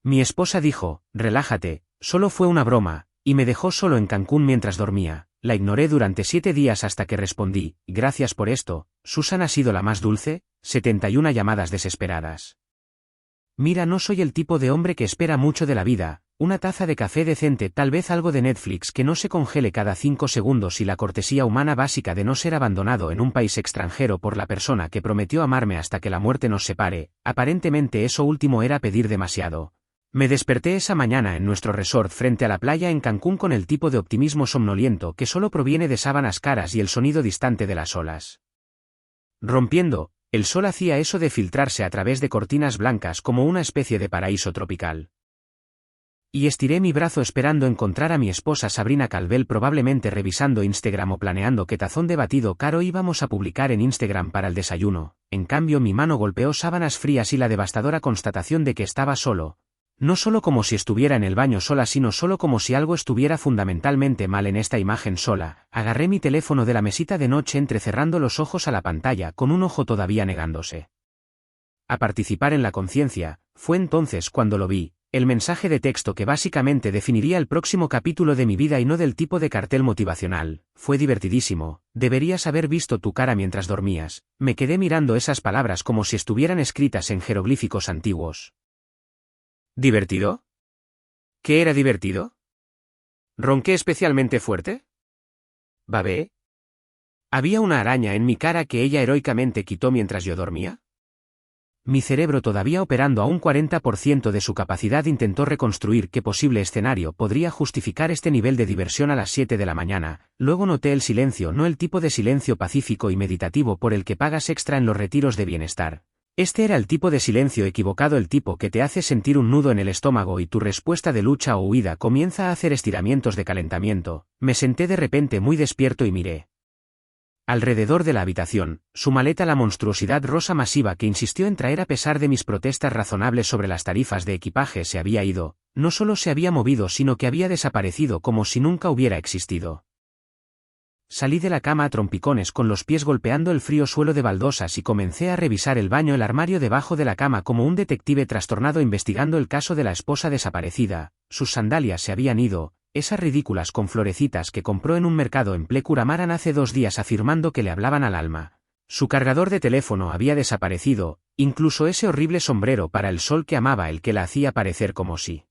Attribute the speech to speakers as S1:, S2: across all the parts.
S1: Mi esposa dijo, relájate, solo fue una broma, y me dejó solo en Cancún mientras dormía. La ignoré durante 7 días hasta que respondí, gracias por esto, Susan ha sido la más dulce. 71 llamadas desesperadas. Mira, no soy el tipo de hombre que espera mucho de la vida, una taza de café decente, tal vez algo de Netflix que no se congele cada 5 segundos y la cortesía humana básica de no ser abandonado en un país extranjero por la persona que prometió amarme hasta que la muerte nos separe. Aparentemente eso último era pedir demasiado. Me desperté esa mañana en nuestro resort frente a la playa en Cancún con el tipo de optimismo somnoliento que solo proviene de sábanas caras y el sonido distante de las olas. Rompiendo, el sol hacía eso de filtrarse a través de cortinas blancas como una especie de paraíso tropical. Y estiré mi brazo esperando encontrar a mi esposa Sabrina Calvel probablemente revisando Instagram o planeando qué tazón de batido caro íbamos a publicar en Instagram para el desayuno. En cambio mi mano golpeó sábanas frías y la devastadora constatación de que estaba solo. No solo como si estuviera en el baño sola, sino solo como si algo estuviera fundamentalmente mal en esta imagen sola. Agarré mi teléfono de la mesita de noche entrecerrando los ojos a la pantalla con un ojo todavía negándose a participar en la conciencia. Fue entonces cuando lo vi, el mensaje de texto que básicamente definiría el próximo capítulo de mi vida y no del tipo de cartel motivacional. Fue divertidísimo, deberías haber visto tu cara mientras dormías. Me quedé mirando esas palabras como si estuvieran escritas en jeroglíficos antiguos. ¿Divertido? ¿Qué era divertido? ¿Ronqué especialmente fuerte? ¿Babé? ¿Había una araña en mi cara que ella heroicamente quitó mientras yo dormía? Mi cerebro, todavía operando a un 40% de su capacidad, intentó reconstruir qué posible escenario podría justificar este nivel de diversión a las 7 de la mañana. Luego noté el silencio, no el tipo de silencio pacífico y meditativo por el que pagas extra en los retiros de bienestar. Este era el tipo de silencio equivocado, el tipo que te hace sentir un nudo en el estómago y tu respuesta de lucha o huida comienza a hacer estiramientos de calentamiento. Me senté de repente muy despierto y miré alrededor de la habitación, su maleta, la monstruosidad rosa masiva que insistió en traer a pesar de mis protestas razonables sobre las tarifas de equipaje, se había ido. No solo se había movido, sino que había desaparecido como si nunca hubiera existido. Salí de la cama a trompicones con los pies golpeando el frío suelo de baldosas y comencé a revisar el baño, el armario debajo de la cama como un detective trastornado investigando el caso de la esposa desaparecida. Sus sandalias se habían ido, esas ridículas con florecitas que compró en un mercado en Plecuramaran hace 2 días afirmando que le hablaban al alma. Su cargador de teléfono había desaparecido, incluso ese horrible sombrero para el sol que amaba, el que la hacía parecer como si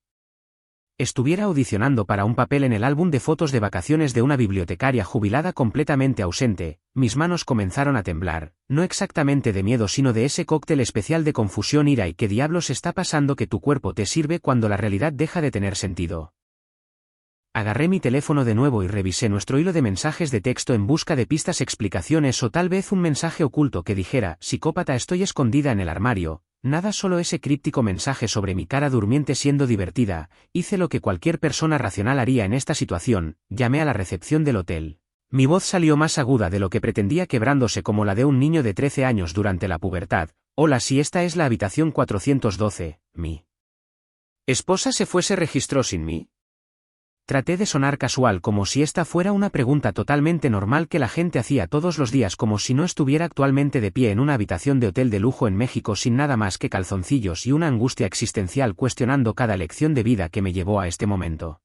S1: estuviera audicionando para un papel en el álbum de fotos de vacaciones de una bibliotecaria jubilada completamente ausente. Mis manos comenzaron a temblar, no exactamente de miedo sino de ese cóctel especial de confusión, ira y qué diablos está pasando, que tu cuerpo te sirve cuando la realidad deja de tener sentido. Agarré mi teléfono de nuevo y revisé nuestro hilo de mensajes de texto en busca de pistas, explicaciones o tal vez un mensaje oculto que dijera, psicópata, estoy escondida en el armario. Nada, solo ese críptico mensaje sobre mi cara durmiente siendo divertida. Hice lo que cualquier persona racional haría en esta situación, llamé a la recepción del hotel. Mi voz salió más aguda de lo que pretendía, quebrándose como la de un niño de 13 años durante la pubertad. Hola, si esta es la habitación 412, mi esposa se fue, se registró sin mí. Traté de sonar casual, como si esta fuera una pregunta totalmente normal que la gente hacía todos los días, como si no estuviera actualmente de pie en una habitación de hotel de lujo en México sin nada más que calzoncillos y una angustia existencial cuestionando cada elección de vida que me llevó a este momento.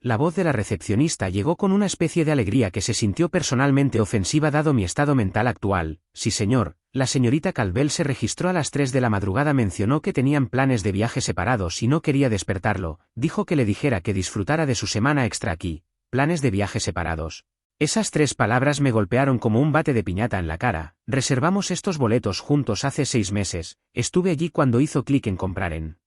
S1: La voz de la recepcionista llegó con una especie de alegría que se sintió personalmente ofensiva dado mi estado mental actual. Sí, señor, la señorita Calvel se registró a las 3 de la madrugada, mencionó que tenían planes de viaje separados y no quería despertarlo. Dijo que le dijera que disfrutara de su semana extra aquí. Planes de viaje separados. Esas 3 palabras me golpearon como un bate de piñata en la cara. Reservamos estos boletos juntos hace 6 meses. Estuve allí cuando hizo clic en comprar en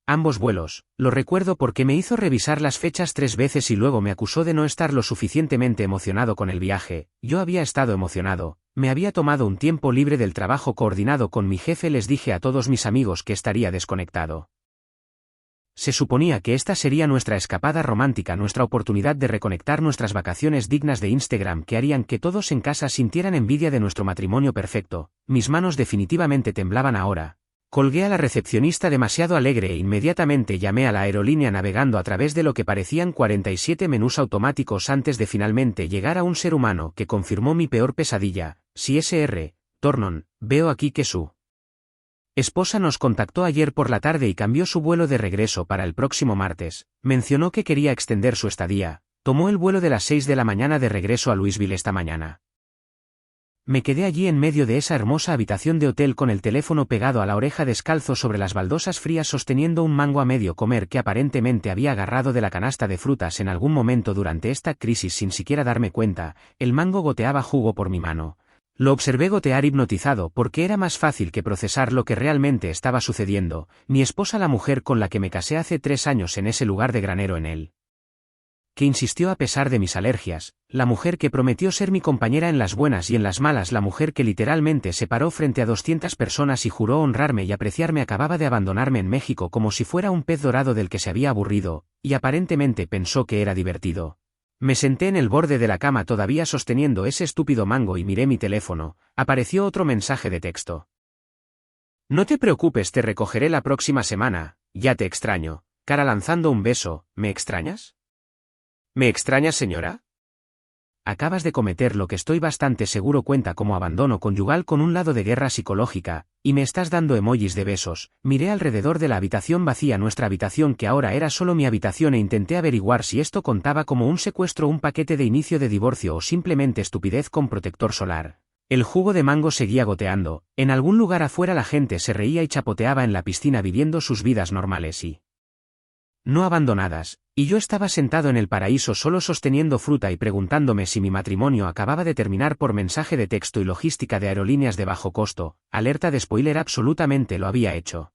S1: ambos vuelos. Lo recuerdo porque me hizo revisar las fechas 3 veces y luego me acusó de no estar lo suficientemente emocionado con el viaje. Yo había estado emocionado. Me había tomado un tiempo libre del trabajo coordinado con mi jefe. Les dije a todos mis amigos que estaría desconectado. Se suponía que esta sería nuestra escapada romántica, nuestra oportunidad de reconectar, nuestras vacaciones dignas de Instagram que harían que todos en casa sintieran envidia de nuestro matrimonio perfecto. Mis manos definitivamente temblaban ahora. Colgué a la recepcionista demasiado alegre e inmediatamente llamé a la aerolínea navegando a través de lo que parecían 47 menús automáticos antes de finalmente llegar a un ser humano que confirmó mi peor pesadilla. Si Sr. Tornon, veo aquí que su Esposa nos contactó ayer por la tarde y cambió su vuelo de regreso para el próximo martes. Mencionó que quería extender su estadía. Tomó el vuelo de las 6 de la mañana de regreso a Louisville esta mañana. Me quedé allí en medio de esa hermosa habitación de hotel con el teléfono pegado a la oreja descalzo sobre las baldosas frías sosteniendo un mango a medio comer que aparentemente había agarrado de la canasta de frutas en algún momento durante esta crisis sin siquiera darme cuenta. El mango goteaba jugo por mi mano. Lo observé gotear hipnotizado porque era más fácil que procesar lo que realmente estaba sucediendo. Mi esposa, la mujer con la que me casé hace 3 años en ese lugar de granero en él, que insistió a pesar de mis alergias, la mujer que prometió ser mi compañera en las buenas y en las malas, la mujer que literalmente se paró frente a 200 personas y juró honrarme y apreciarme, acababa de abandonarme en México como si fuera un pez dorado del que se había aburrido, y aparentemente pensó que era divertido. Me senté en el borde de la cama todavía sosteniendo ese estúpido mango y miré mi teléfono. Apareció otro mensaje de texto. No te preocupes, te recogeré la próxima semana, ya te extraño. Cara lanzando un beso, ¿me extrañas? ¿Me extrañas, señora? Acabas de cometer lo que estoy bastante seguro cuenta como abandono conyugal con un lado de guerra psicológica, y me estás dando emojis de besos. Miré alrededor de la habitación vacía, nuestra habitación que ahora era solo mi habitación, e intenté averiguar si esto contaba como un secuestro, un paquete de inicio de divorcio o simplemente estupidez con protector solar. El jugo de mango seguía goteando, en algún lugar afuera la gente se reía y chapoteaba en la piscina viviendo sus vidas normales y no abandonadas, y yo estaba sentado en el paraíso solo sosteniendo fruta y preguntándome si mi matrimonio acababa de terminar por mensaje de texto y logística de aerolíneas de bajo costo. Alerta de spoiler, absolutamente lo había hecho.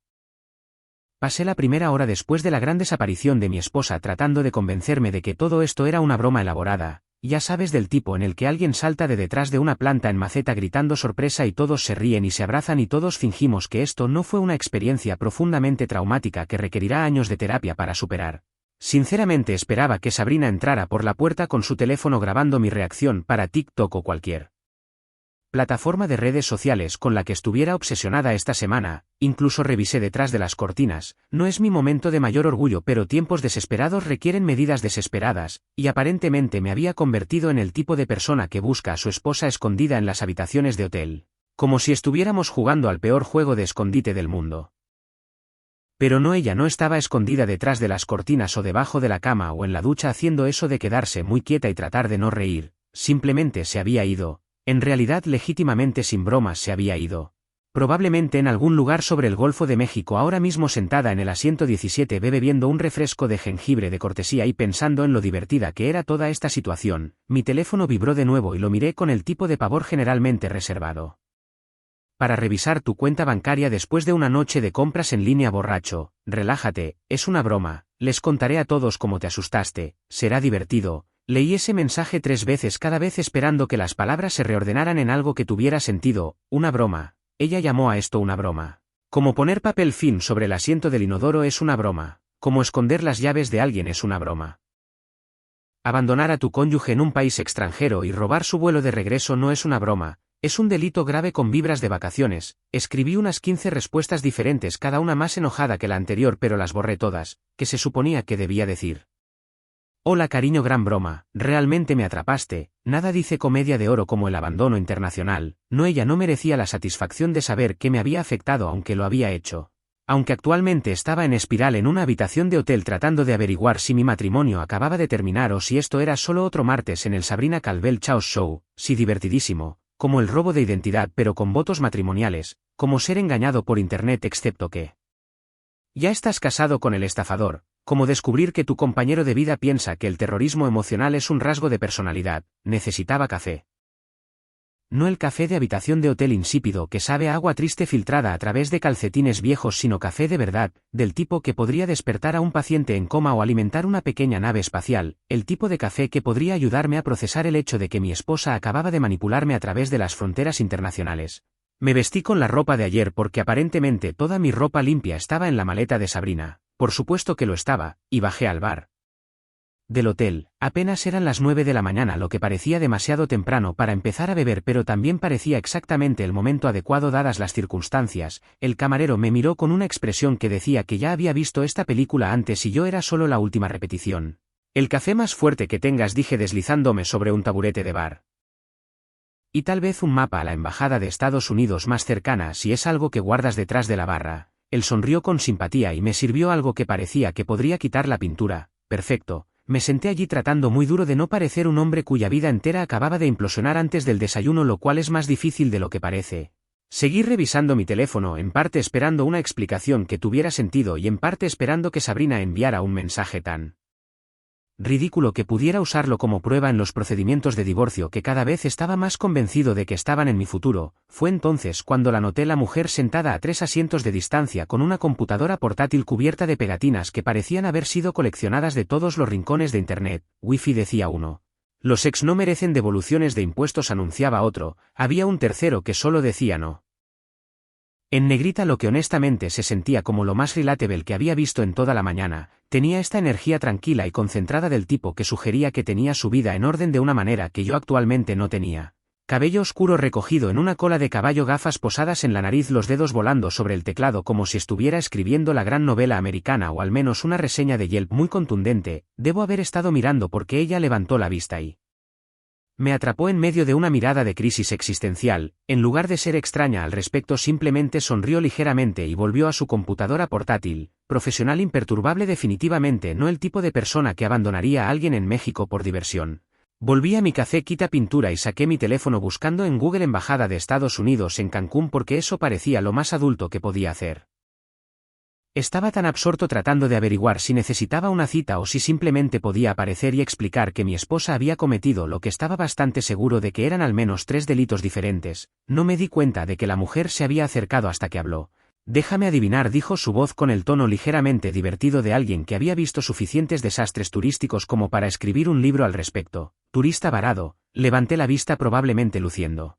S1: Pasé la primera hora después de la gran desaparición de mi esposa tratando de convencerme de que todo esto era una broma elaborada, ya sabes, del tipo en el que alguien salta de detrás de una planta en maceta gritando sorpresa y todos se ríen y se abrazan y todos fingimos que esto no fue una experiencia profundamente traumática que requerirá años de terapia para superar. Sinceramente esperaba que Sabrina entrara por la puerta con su teléfono grabando mi reacción para TikTok o cualquier plataforma de redes sociales con la que estuviera obsesionada esta semana. Incluso revisé detrás de las cortinas. No es mi momento de mayor orgullo, pero tiempos desesperados requieren medidas desesperadas, y aparentemente me había convertido en el tipo de persona que busca a su esposa escondida en las habitaciones de hotel, como si estuviéramos jugando al peor juego de escondite del mundo. Pero no, ella no estaba escondida detrás de las cortinas o debajo de la cama o en la ducha haciendo eso de quedarse muy quieta y tratar de no reír. Simplemente se había ido. En realidad, legítimamente, sin bromas, se había ido. Probablemente en algún lugar sobre el Golfo de México, ahora mismo sentada en el asiento 17 bebiendo un refresco de jengibre de cortesía y pensando en lo divertida que era toda esta situación. Mi teléfono vibró de nuevo y lo miré con el tipo de pavor generalmente reservado para revisar tu cuenta bancaria después de una noche de compras en línea. Borracho, relájate, es una broma, les contaré a todos cómo te asustaste, será divertido. Leí ese mensaje 3 veces, cada vez esperando que las palabras se reordenaran en algo que tuviera sentido. Una broma. Ella llamó a esto una broma. Como poner papel film sobre el asiento del inodoro es una broma. Como esconder las llaves de alguien es una broma. Abandonar a tu cónyuge en un país extranjero y robar su vuelo de regreso no es una broma. Es un delito grave con vibras de vacaciones. Escribí unas 15 respuestas diferentes, cada una más enojada que la anterior, pero las borré todas, que se suponía que debía decir. Hola cariño, gran broma, realmente me atrapaste. Nada dice comedia de oro como el abandono internacional. No, ella no merecía la satisfacción de saber que me había afectado, aunque lo había hecho. Aunque actualmente estaba en espiral en una habitación de hotel tratando de averiguar si mi matrimonio acababa de terminar o si esto era solo otro martes en el Sabrina Calvel Chaos Show. Sí, divertidísimo, como el robo de identidad pero con votos matrimoniales, como ser engañado por internet, excepto que ya estás casado con el estafador. Como descubrir que tu compañero de vida piensa que el terrorismo emocional es un rasgo de personalidad. Necesitaba café. No el café de habitación de hotel insípido que sabe a agua triste filtrada a través de calcetines viejos, sino café de verdad, del tipo que podría despertar a un paciente en coma o alimentar una pequeña nave espacial, el tipo de café que podría ayudarme a procesar el hecho de que mi esposa acababa de manipularme a través de las fronteras internacionales. Me vestí con la ropa de ayer porque aparentemente toda mi ropa limpia estaba en la maleta de Sabrina. Por supuesto que lo estaba, y bajé al bar del hotel. Apenas eran las 9 de la mañana, lo que parecía demasiado temprano para empezar a beber, pero también parecía exactamente el momento adecuado dadas las circunstancias. El camarero me miró con una expresión que decía que ya había visto esta película antes y yo era solo la última repetición. El café más fuerte que tengas, dije deslizándome sobre un taburete de bar. Y tal vez un mapa a la embajada de Estados Unidos más cercana si es algo que guardas detrás de la barra. Él sonrió con simpatía y me sirvió algo que parecía que podría quitar la pintura. Perfecto. Me senté allí tratando muy duro de no parecer un hombre cuya vida entera acababa de implosionar antes del desayuno, lo cual es más difícil de lo que parece. Seguí revisando mi teléfono, en parte esperando una explicación que tuviera sentido y en parte esperando que Sabrina enviara un mensaje tan ridículo que pudiera usarlo como prueba en los procedimientos de divorcio, que cada vez estaba más convencido de que estaban en mi futuro. Fue entonces cuando la noté, la mujer sentada a 3 asientos de distancia con una computadora portátil cubierta de pegatinas que parecían haber sido coleccionadas de todos los rincones de Internet. Wi-Fi, decía uno. Los ex no merecen devoluciones de impuestos, anunciaba otro. Había un tercero que solo decía no. En negrita, lo que honestamente se sentía como lo más relatable que había visto en toda la mañana. Tenía esta energía tranquila y concentrada del tipo que sugería que tenía su vida en orden de una manera que yo actualmente no tenía. Cabello oscuro recogido en una cola de caballo, gafas posadas en la nariz, los dedos volando sobre el teclado como si estuviera escribiendo la gran novela americana o al menos una reseña de Yelp muy contundente. Debo haber estado mirando porque ella levantó la vista y me atrapó en medio de una mirada de crisis existencial. En lugar de ser extraña al respecto, simplemente sonrió ligeramente y volvió a su computadora portátil. Profesional imperturbable, definitivamente no el tipo de persona que abandonaría a alguien en México por diversión. Volví a mi café quita pintura y saqué mi teléfono buscando en Google Embajada de Estados Unidos en Cancún porque eso parecía lo más adulto que podía hacer. Estaba tan absorto tratando de averiguar si necesitaba una cita o si simplemente podía aparecer y explicar que mi esposa había cometido lo que estaba bastante seguro de que eran al menos 3 delitos diferentes. No me di cuenta de que la mujer se había acercado hasta que habló. Déjame adivinar, dijo su voz con el tono ligeramente divertido de alguien que había visto suficientes desastres turísticos como para escribir un libro al respecto. Turista varado. Levanté la vista, probablemente luciendo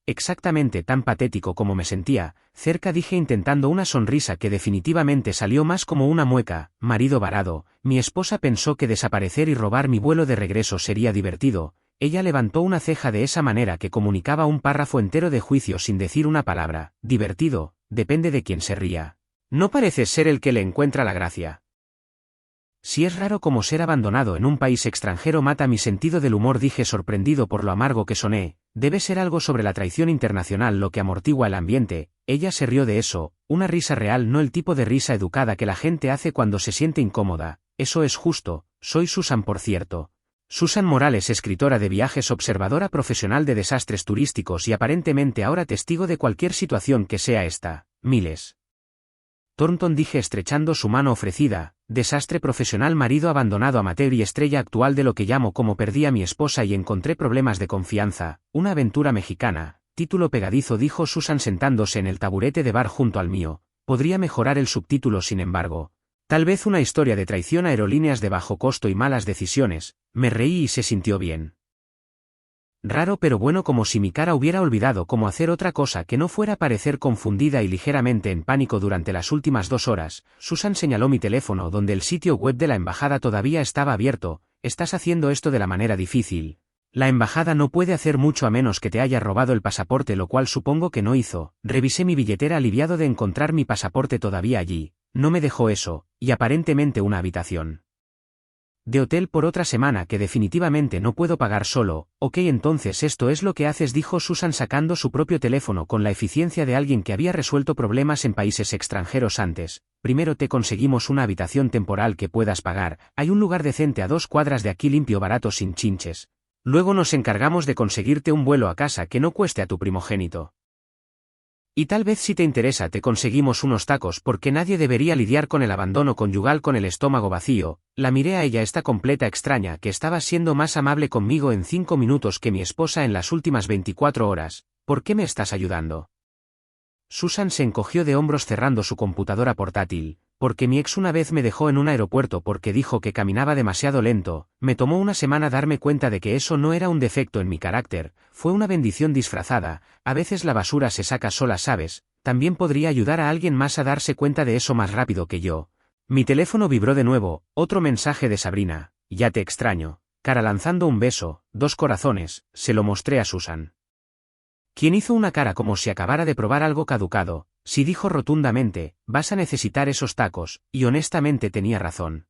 S1: exactamente tan patético como me sentía. Cerca, dije intentando una sonrisa que definitivamente salió más como una mueca. Marido varado. Mi esposa pensó que desaparecer y robar mi vuelo de regreso sería divertido. Ella levantó una ceja de esa manera que comunicaba un párrafo entero de juicio sin decir una palabra. Divertido, depende de quién se ría. No pareces ser el que le encuentra la gracia. Si es raro como ser abandonado en un país extranjero mata mi sentido del humor, dije sorprendido por lo amargo que soné. Debe ser algo sobre la traición internacional lo que amortigua el ambiente. Ella se rió de eso, una risa real, no el tipo de risa educada que la gente hace cuando se siente incómoda. Eso es justo. Soy Susan, por cierto. Susan Morales, escritora de viajes, observadora profesional de desastres turísticos y aparentemente ahora testigo de cualquier situación que sea esta. Miles. Thornton, dije estrechando su mano ofrecida. Desastre profesional, marido abandonado amateur y estrella actual de lo que llamo como perdí a mi esposa y encontré problemas de confianza. Una aventura mexicana. Título pegadizo, dijo Susan sentándose en el taburete de bar junto al mío. Podría mejorar el subtítulo, sin embargo. Tal vez una historia de traición, aerolíneas de bajo costo y malas decisiones. Me reí y se sintió bien. Raro pero bueno, como si mi cara hubiera olvidado cómo hacer otra cosa que no fuera parecer confundida y ligeramente en pánico durante las últimas 2 horas. Susan señaló mi teléfono donde el sitio web de la embajada todavía estaba abierto. Estás haciendo esto de la manera difícil. La embajada no puede hacer mucho a menos que te haya robado el pasaporte, lo cual supongo que no hizo. Revisé mi billetera aliviado de encontrar mi pasaporte todavía allí. No me dejó eso, y aparentemente una habitación de hotel por otra semana que definitivamente no puedo pagar solo. Ok, entonces esto es lo que haces, dijo Susan sacando su propio teléfono con la eficiencia de alguien que había resuelto problemas en países extranjeros antes. Primero te conseguimos una habitación temporal que puedas pagar. Hay un lugar decente a 2 cuadras de aquí, limpio, barato, sin chinches. Luego nos encargamos de conseguirte un vuelo a casa que no cueste a tu primogénito. Y tal vez si te interesa te conseguimos unos tacos, porque nadie debería lidiar con el abandono conyugal con el estómago vacío. La miré a ella, esta completa extraña que estaba siendo más amable conmigo en 5 minutos que mi esposa en las últimas 24 horas. ¿Por qué me estás ayudando? Susan se encogió de hombros cerrando su computadora portátil. Porque mi ex una vez me dejó en un aeropuerto porque dijo que caminaba demasiado lento. Me tomó una semana darme cuenta de que eso no era un defecto en mi carácter, fue una bendición disfrazada. A veces la basura se saca sola, ¿sabes? También podría ayudar a alguien más a darse cuenta de eso más rápido que yo. Mi teléfono vibró de nuevo, otro mensaje de Sabrina. Ya te extraño. Cara lanzando un beso, 2 corazones, se lo mostré a Susan, quien hizo una cara como si acabara de probar algo caducado. Sí, dijo rotundamente, vas a necesitar esos tacos, y honestamente tenía razón.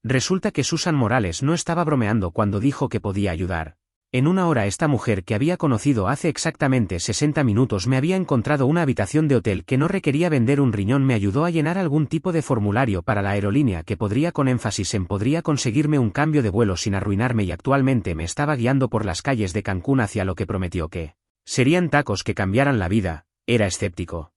S1: Resulta que Susan Morales no estaba bromeando cuando dijo que podía ayudar. En una hora esta mujer que había conocido hace exactamente 60 minutos me había encontrado una habitación de hotel que no requería vender un riñón, me ayudó a llenar algún tipo de formulario para la aerolínea que podría con énfasis en podría conseguirme un cambio de vuelo sin arruinarme y actualmente me estaba guiando por las calles de Cancún hacia lo que prometió que serían tacos que cambiaran la vida. Era escéptico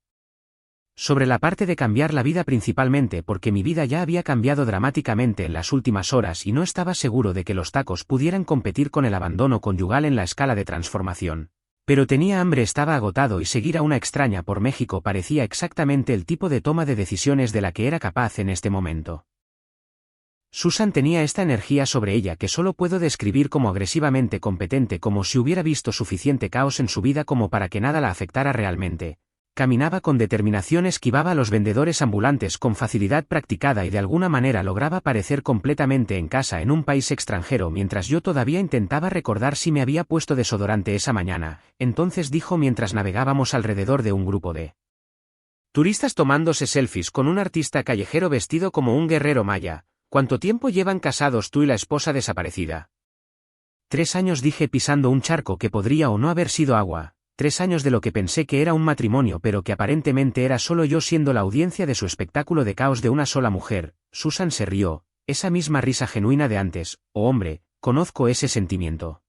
S1: sobre la parte de cambiar la vida, principalmente porque mi vida ya había cambiado dramáticamente en las últimas horas y no estaba seguro de que los tacos pudieran competir con el abandono conyugal en la escala de transformación. Pero tenía hambre, estaba agotado y seguir a una extraña por México parecía exactamente el tipo de toma de decisiones de la que era capaz en este momento. Susan tenía esta energía sobre ella que solo puedo describir como agresivamente competente, como si hubiera visto suficiente caos en su vida como para que nada la afectara realmente. Caminaba con determinación, esquivaba a los vendedores ambulantes con facilidad practicada y de alguna manera lograba parecer completamente en casa en un país extranjero mientras yo todavía intentaba recordar si me había puesto desodorante esa mañana. Entonces dijo mientras navegábamos alrededor de un grupo de turistas tomándose selfies con un artista callejero vestido como un guerrero maya. ¿Cuánto tiempo llevan casados tú y la esposa desaparecida? 3 años, dije pisando un charco que podría o no haber sido agua. 3 años de lo que pensé que era un matrimonio pero que aparentemente era solo yo siendo la audiencia de su espectáculo de caos de una sola mujer. Susan se rió, esa misma risa genuina de antes. Oh hombre, conozco ese sentimiento.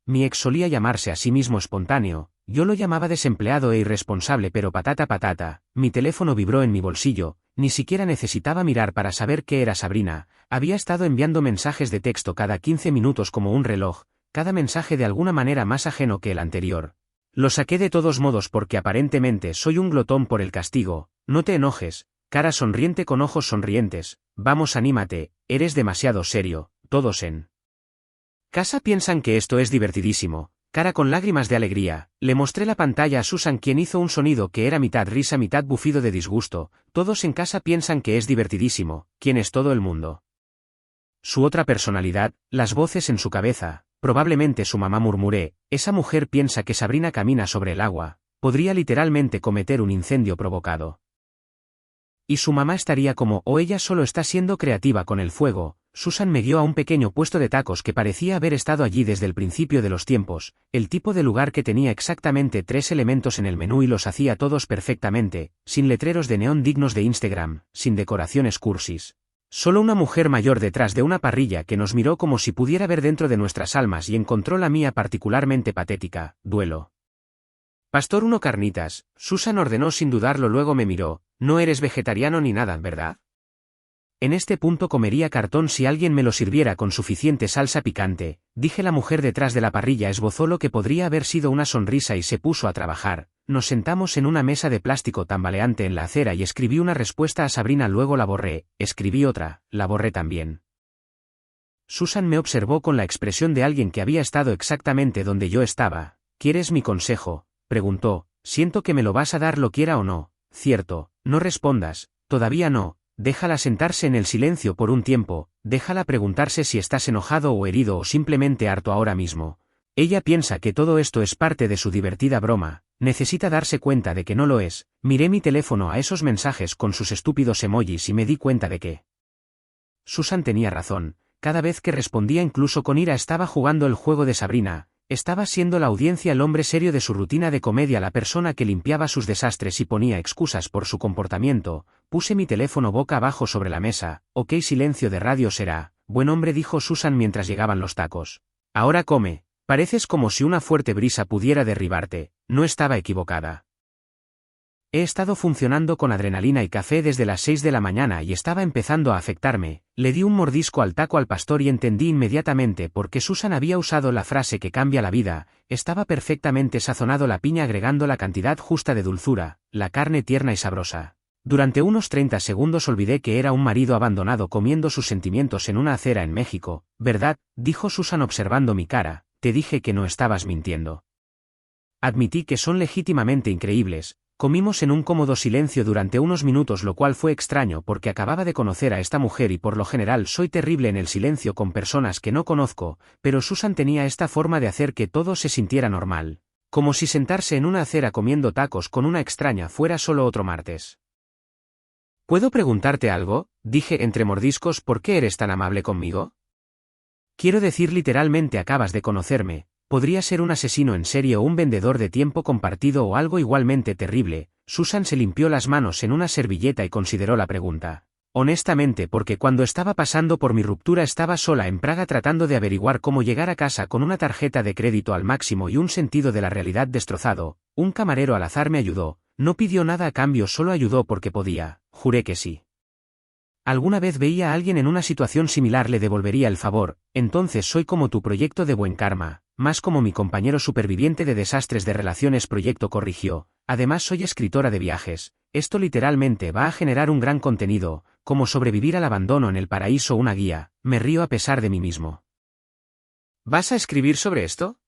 S1: Mi ex solía llamarse a sí mismo espontáneo, yo lo llamaba desempleado e irresponsable, pero patata, mi teléfono vibró en mi bolsillo, ni siquiera necesitaba mirar para saber que era Sabrina. Había estado enviando mensajes de texto cada 15 minutos como un reloj, cada mensaje de alguna manera más ajeno que el anterior. Lo saqué de todos modos porque aparentemente soy un glotón por el castigo. No te enojes, cara sonriente con ojos sonrientes, vamos, anímate, eres demasiado serio. Todos en casa piensan que esto es divertidísimo. Cara con lágrimas de alegría, le mostré la pantalla a Susan, quien hizo un sonido que era mitad risa mitad bufido de disgusto. Todos en casa piensan que es divertidísimo. ¿Quién es todo el mundo? Su otra personalidad, las voces en su cabeza. Probablemente su mamá, murmuré, esa mujer piensa que Sabrina camina sobre el agua, podría literalmente cometer un incendio provocado. Y su mamá estaría como, o ella solo está siendo creativa con el fuego. Susan me guió a un pequeño puesto de tacos que parecía haber estado allí desde el principio de los tiempos, el tipo de lugar que tenía exactamente 3 elementos en el menú y los hacía todos perfectamente, sin letreros de neón dignos de Instagram, sin decoraciones cursis. Solo una mujer mayor detrás de una parrilla que nos miró como si pudiera ver dentro de nuestras almas y encontró la mía particularmente patética. Duelo. Pastor, 1 carnitas, Susan ordenó sin dudarlo, luego me miró, no eres vegetariano ni nada, ¿verdad? En este punto comería cartón si alguien me lo sirviera con suficiente salsa picante, dije. La mujer detrás de la parrilla esbozó lo que podría haber sido una sonrisa y se puso a trabajar. Nos sentamos en una mesa de plástico tambaleante en la acera y escribí una respuesta a Sabrina, luego la borré, escribí otra, la borré también. Susan me observó con la expresión de alguien que había estado exactamente donde yo estaba. ¿Quieres mi consejo?, preguntó. Siento que me lo vas a dar, lo quiera o no. Cierto, no respondas, todavía no. Déjala sentarse en el silencio por un tiempo, déjala preguntarse si estás enojado o herido o simplemente harto ahora mismo. Ella piensa que todo esto es parte de su divertida broma, necesita darse cuenta de que no lo es. Miré mi teléfono a esos mensajes con sus estúpidos emojis y me di cuenta de que Susan tenía razón. Cada vez que respondía, incluso con ira, estaba jugando el juego de Sabrina. Estaba siendo la audiencia, el hombre serio de su rutina de comedia, la persona que limpiaba sus desastres y ponía excusas por su comportamiento. Puse mi teléfono boca abajo sobre la mesa. Ok, silencio de radio será. Buen hombre, dijo Susan mientras llegaban los tacos. Ahora come. Pareces como si una fuerte brisa pudiera derribarte. No estaba equivocada. He estado funcionando con adrenalina y café desde las 6 de la mañana y estaba empezando a afectarme. Le di un mordisco al taco al pastor y entendí inmediatamente por qué Susan había usado la frase que cambia la vida. Estaba perfectamente sazonado, la piña agregando la cantidad justa de dulzura, la carne tierna y sabrosa. Durante unos 30 segundos olvidé que era un marido abandonado comiendo sus sentimientos en una acera en México. ¿Verdad?, dijo Susan observando mi cara. Te dije que no estabas mintiendo. Admití que son legítimamente increíbles. Comimos en un cómodo silencio durante unos minutos, lo cual fue extraño porque acababa de conocer a esta mujer y por lo general soy terrible en el silencio con personas que no conozco, pero Susan tenía esta forma de hacer que todo se sintiera normal, como si sentarse en una acera comiendo tacos con una extraña fuera solo otro martes. ¿Puedo preguntarte algo?, dije entre mordiscos. ¿Por qué eres tan amable conmigo? Quiero decir, literalmente acabas de conocerme. Podría ser un asesino en serie o un vendedor de tiempo compartido o algo igualmente terrible. Susan se limpió las manos en una servilleta y consideró la pregunta. Honestamente, porque cuando estaba pasando por mi ruptura estaba sola en Praga tratando de averiguar cómo llegar a casa con una tarjeta de crédito al máximo y un sentido de la realidad destrozado, un camarero al azar me ayudó, no pidió nada a cambio, solo ayudó porque podía, juré que sí. Alguna vez veía a alguien en una situación similar le devolvería el favor, entonces soy como tu proyecto de buen karma, más como mi compañero superviviente de desastres de relaciones proyecto corrigió, además soy escritora de viajes, esto literalmente va a generar un gran contenido, como sobrevivir al abandono en el paraíso, una guía, me río a pesar de mí mismo. ¿Vas a escribir sobre esto?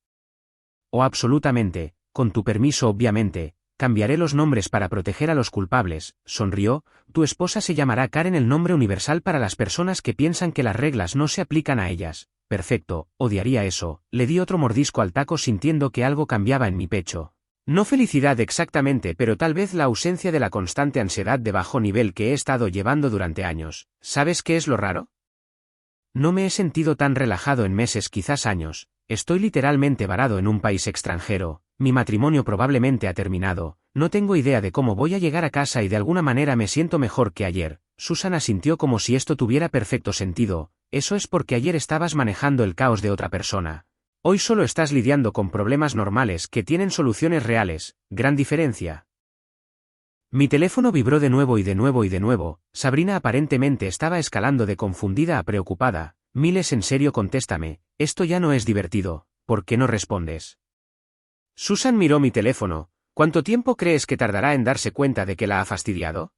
S1: Oh, absolutamente, con tu permiso obviamente. Cambiaré los nombres para proteger a los culpables, sonrió. Tu esposa se llamará Karen, el nombre universal para las personas que piensan que las reglas no se aplican a ellas. Perfecto, odiaría eso. Le di otro mordisco al taco sintiendo que algo cambiaba en mi pecho. No felicidad exactamente, pero tal vez la ausencia de la constante ansiedad de bajo nivel que he estado llevando durante años. ¿Sabes qué es lo raro? No me he sentido tan relajado en meses, quizás años. Estoy literalmente varado en un país extranjero. Mi matrimonio probablemente ha terminado, no tengo idea de cómo voy a llegar a casa y de alguna manera me siento mejor que ayer. Susan asintió como si esto tuviera perfecto sentido. Eso es porque ayer estabas manejando el caos de otra persona. Hoy solo estás lidiando con problemas normales que tienen soluciones reales. Gran diferencia. Mi teléfono vibró de nuevo y de nuevo y de nuevo. Sabrina aparentemente estaba escalando de confundida a preocupada. Miles, en serio, contéstame, esto ya no es divertido. ¿Por qué no respondes? Susan miró mi teléfono. ¿Cuánto tiempo crees que tardará en darse cuenta de que la ha fastidiado?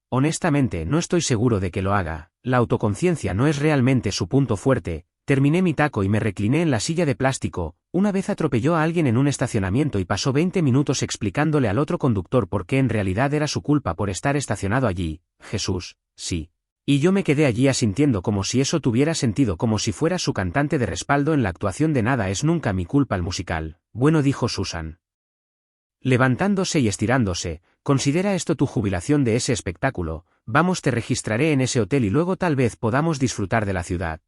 S1: Honestamente, no estoy seguro de que lo haga. La autoconciencia no es realmente su punto fuerte. Terminé mi taco y me recliné en la silla de plástico. Una vez atropelló a alguien en un estacionamiento y pasó 20 minutos explicándole al otro conductor por qué en realidad era su culpa por estar estacionado allí. Jesús, sí. Y yo me quedé allí asintiendo como si eso tuviera sentido, como si fuera su cantante de respaldo en la actuación de Nada es nunca mi culpa el musical. Bueno, dijo Susan, levantándose y estirándose, considera esto tu jubilación de ese espectáculo. Vamos, te registraré en ese hotel y luego tal vez podamos disfrutar de la ciudad.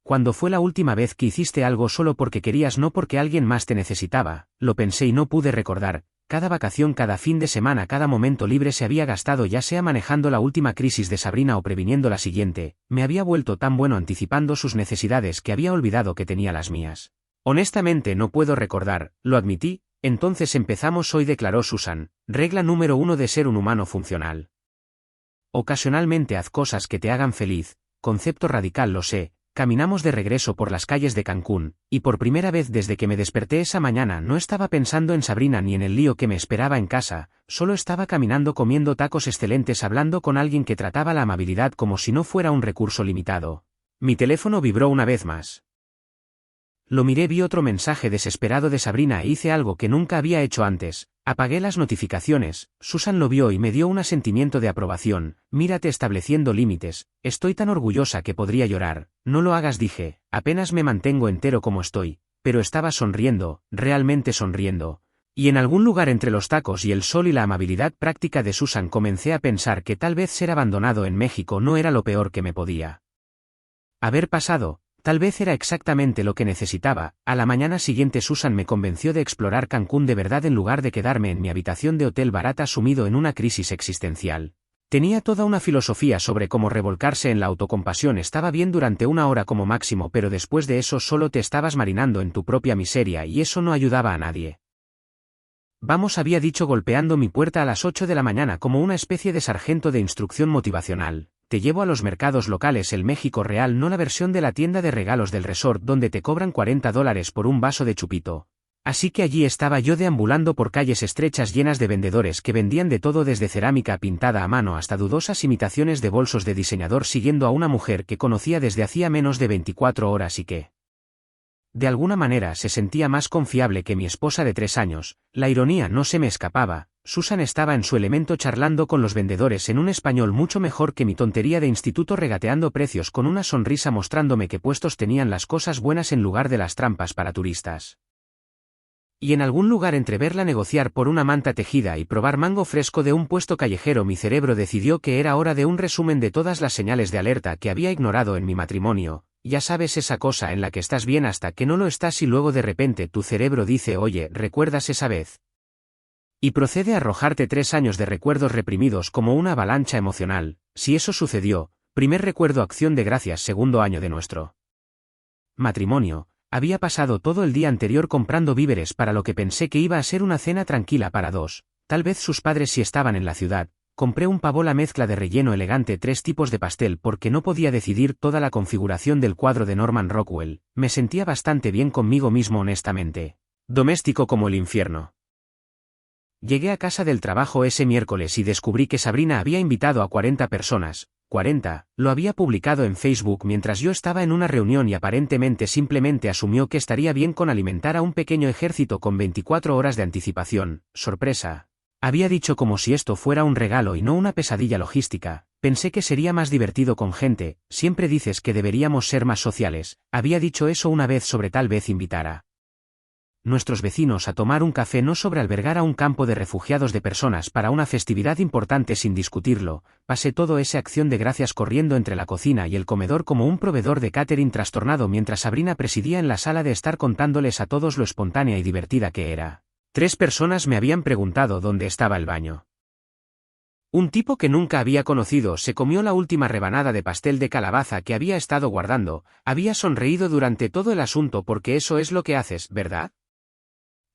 S1: ¿Cuándo fue la última vez que hiciste algo solo porque querías, no porque alguien más te necesitaba? Lo pensé y no pude recordar. Cada vacación, cada fin de semana, cada momento libre se había gastado ya sea manejando la última crisis de Sabrina o previniendo la siguiente. Me había vuelto tan bueno anticipando sus necesidades que había olvidado que tenía las mías. Honestamente no puedo recordar, lo admití. Entonces empezamos hoy, declaró Susan. Regla número 1 de ser un humano funcional. Ocasionalmente haz cosas que te hagan feliz. Concepto radical, lo sé. Caminamos de regreso por las calles de Cancún, y por primera vez desde que me desperté esa mañana no estaba pensando en Sabrina ni en el lío que me esperaba en casa, solo estaba caminando comiendo tacos excelentes, hablando con alguien que trataba la amabilidad como si no fuera un recurso limitado. Mi teléfono vibró una vez más. Lo miré, vi otro mensaje desesperado de Sabrina e hice algo que nunca había hecho antes. Apagué las notificaciones. Susan lo vio y me dio un sentimiento de aprobación. Mírate estableciendo límites. Estoy tan orgullosa que podría llorar. No lo hagas, dije. Apenas me mantengo entero como estoy. Pero estaba sonriendo, realmente sonriendo. Y en algún lugar entre los tacos y el sol y la amabilidad práctica de Susan comencé a pensar que tal vez ser abandonado en México no era lo peor que me podía haber pasado. Tal vez era exactamente lo que necesitaba. A la mañana siguiente Susan me convenció de explorar Cancún de verdad en lugar de quedarme en mi habitación de hotel barata sumido en una crisis existencial. Tenía toda una filosofía sobre cómo revolcarse en la autocompasión estaba bien durante una hora como máximo, pero después de eso solo te estabas marinando en tu propia miseria y eso no ayudaba a nadie. Vamos, había dicho golpeando mi puerta a las 8 de la mañana como una especie de sargento de instrucción motivacional. Te llevo a los mercados locales, el México real, no la versión de la tienda de regalos del resort donde te cobran $40 por un vaso de chupito. Así que allí estaba yo deambulando por calles estrechas llenas de vendedores que vendían de todo desde cerámica pintada a mano hasta dudosas imitaciones de bolsos de diseñador, siguiendo a una mujer que conocía desde hacía menos de 24 horas y que, de alguna manera, se sentía más confiable que mi esposa de 3 años. La ironía no se me escapaba. Susan estaba en su elemento charlando con los vendedores en un español mucho mejor que mi tontería de instituto, regateando precios con una sonrisa, mostrándome qué puestos tenían las cosas buenas en lugar de las trampas para turistas. Y en algún lugar entre verla negociar por una manta tejida y probar mango fresco de un puesto callejero, mi cerebro decidió que era hora de un resumen de todas las señales de alerta que había ignorado en mi matrimonio. ya sabes esa cosa en la que estás bien hasta que no lo estás y luego de repente tu cerebro dice oye, ¿recuerdas esa vez? Y procede a arrojarte 3 años de recuerdos reprimidos como una avalancha emocional. Si eso sucedió, primer recuerdo acción de gracias segundo año de nuestro matrimonio, había pasado todo el día anterior comprando víveres para lo que pensé que iba a ser una cena tranquila para dos, tal vez sus padres si estaban en la ciudad. Compré un pavo la mezcla de relleno elegante 3 tipos de pastel porque no podía decidir toda la configuración del cuadro de Norman Rockwell, me sentía bastante bien conmigo mismo honestamente. Doméstico como el infierno. Llegué a casa del trabajo ese miércoles y descubrí que Sabrina había invitado a 40 personas, 40, lo había publicado en Facebook mientras yo estaba en una reunión y aparentemente simplemente asumió que estaría bien con alimentar a un pequeño ejército con 24 horas de anticipación, sorpresa. Había dicho como si esto fuera un regalo y no una pesadilla logística, pensé que sería más divertido con gente, siempre dices que deberíamos ser más sociales, había dicho eso una vez sobre tal vez invitar a nuestros vecinos a tomar un café no sobre albergar a un campo de refugiados de personas para una festividad importante sin discutirlo, pasé todo esa acción de gracias corriendo entre la cocina y el comedor como un proveedor de catering trastornado mientras Sabrina presidía en la sala de estar contándoles a todos lo espontánea y divertida que era. 3 personas me habían preguntado dónde estaba el baño. Un tipo que nunca había conocido se comió la última rebanada de pastel de calabaza que había estado guardando, había sonreído durante todo el asunto porque eso es lo que haces, ¿verdad?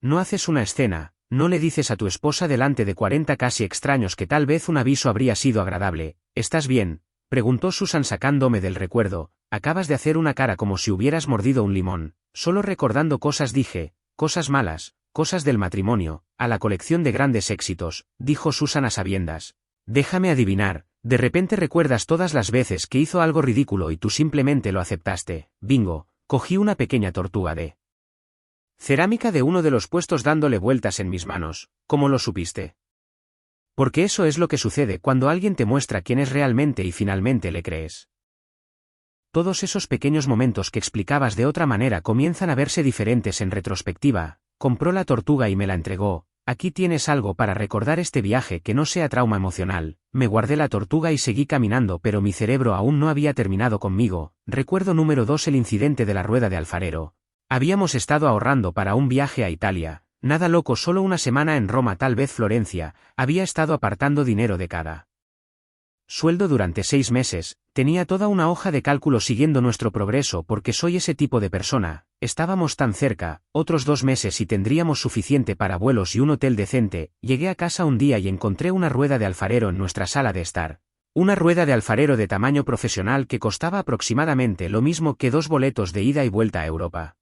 S1: No haces una escena, no le dices a tu esposa delante de 40 casi extraños que tal vez un aviso habría sido agradable. ¿Estás bien?, preguntó Susan sacándome del recuerdo. Acabas de hacer una cara como si hubieras mordido un limón. Solo recordando cosas dije, cosas malas, cosas del matrimonio, a la colección de grandes éxitos, dijo Susan a sabiendas. Déjame adivinar, de repente recuerdas todas las veces que hizo algo ridículo y tú simplemente lo aceptaste. Bingo, cogí una pequeña tortuga de cerámica de uno de los puestos dándole vueltas en mis manos. ¿Cómo lo supiste? Porque eso es lo que sucede cuando alguien te muestra quién es realmente y finalmente le crees. Todos esos pequeños momentos que explicabas de otra manera comienzan a verse diferentes en retrospectiva. Compró la tortuga y me la entregó. Aquí tienes algo para recordar este viaje que no sea trauma emocional. Me guardé la tortuga y seguí caminando pero mi cerebro aún no había terminado conmigo. Recuerdo número 2 el incidente de la rueda de alfarero. Habíamos estado ahorrando para un viaje a Italia, nada loco solo una semana en Roma tal vez Florencia, había estado apartando dinero de cada sueldo durante 6 meses, tenía toda una hoja de cálculo siguiendo nuestro progreso porque soy ese tipo de persona, estábamos tan cerca, otros 2 meses y tendríamos suficiente para vuelos y un hotel decente, llegué a casa un día y encontré una rueda de alfarero en nuestra sala de estar. Una rueda de alfarero de tamaño profesional que costaba aproximadamente lo mismo que 2 boletos de ida y vuelta a Europa.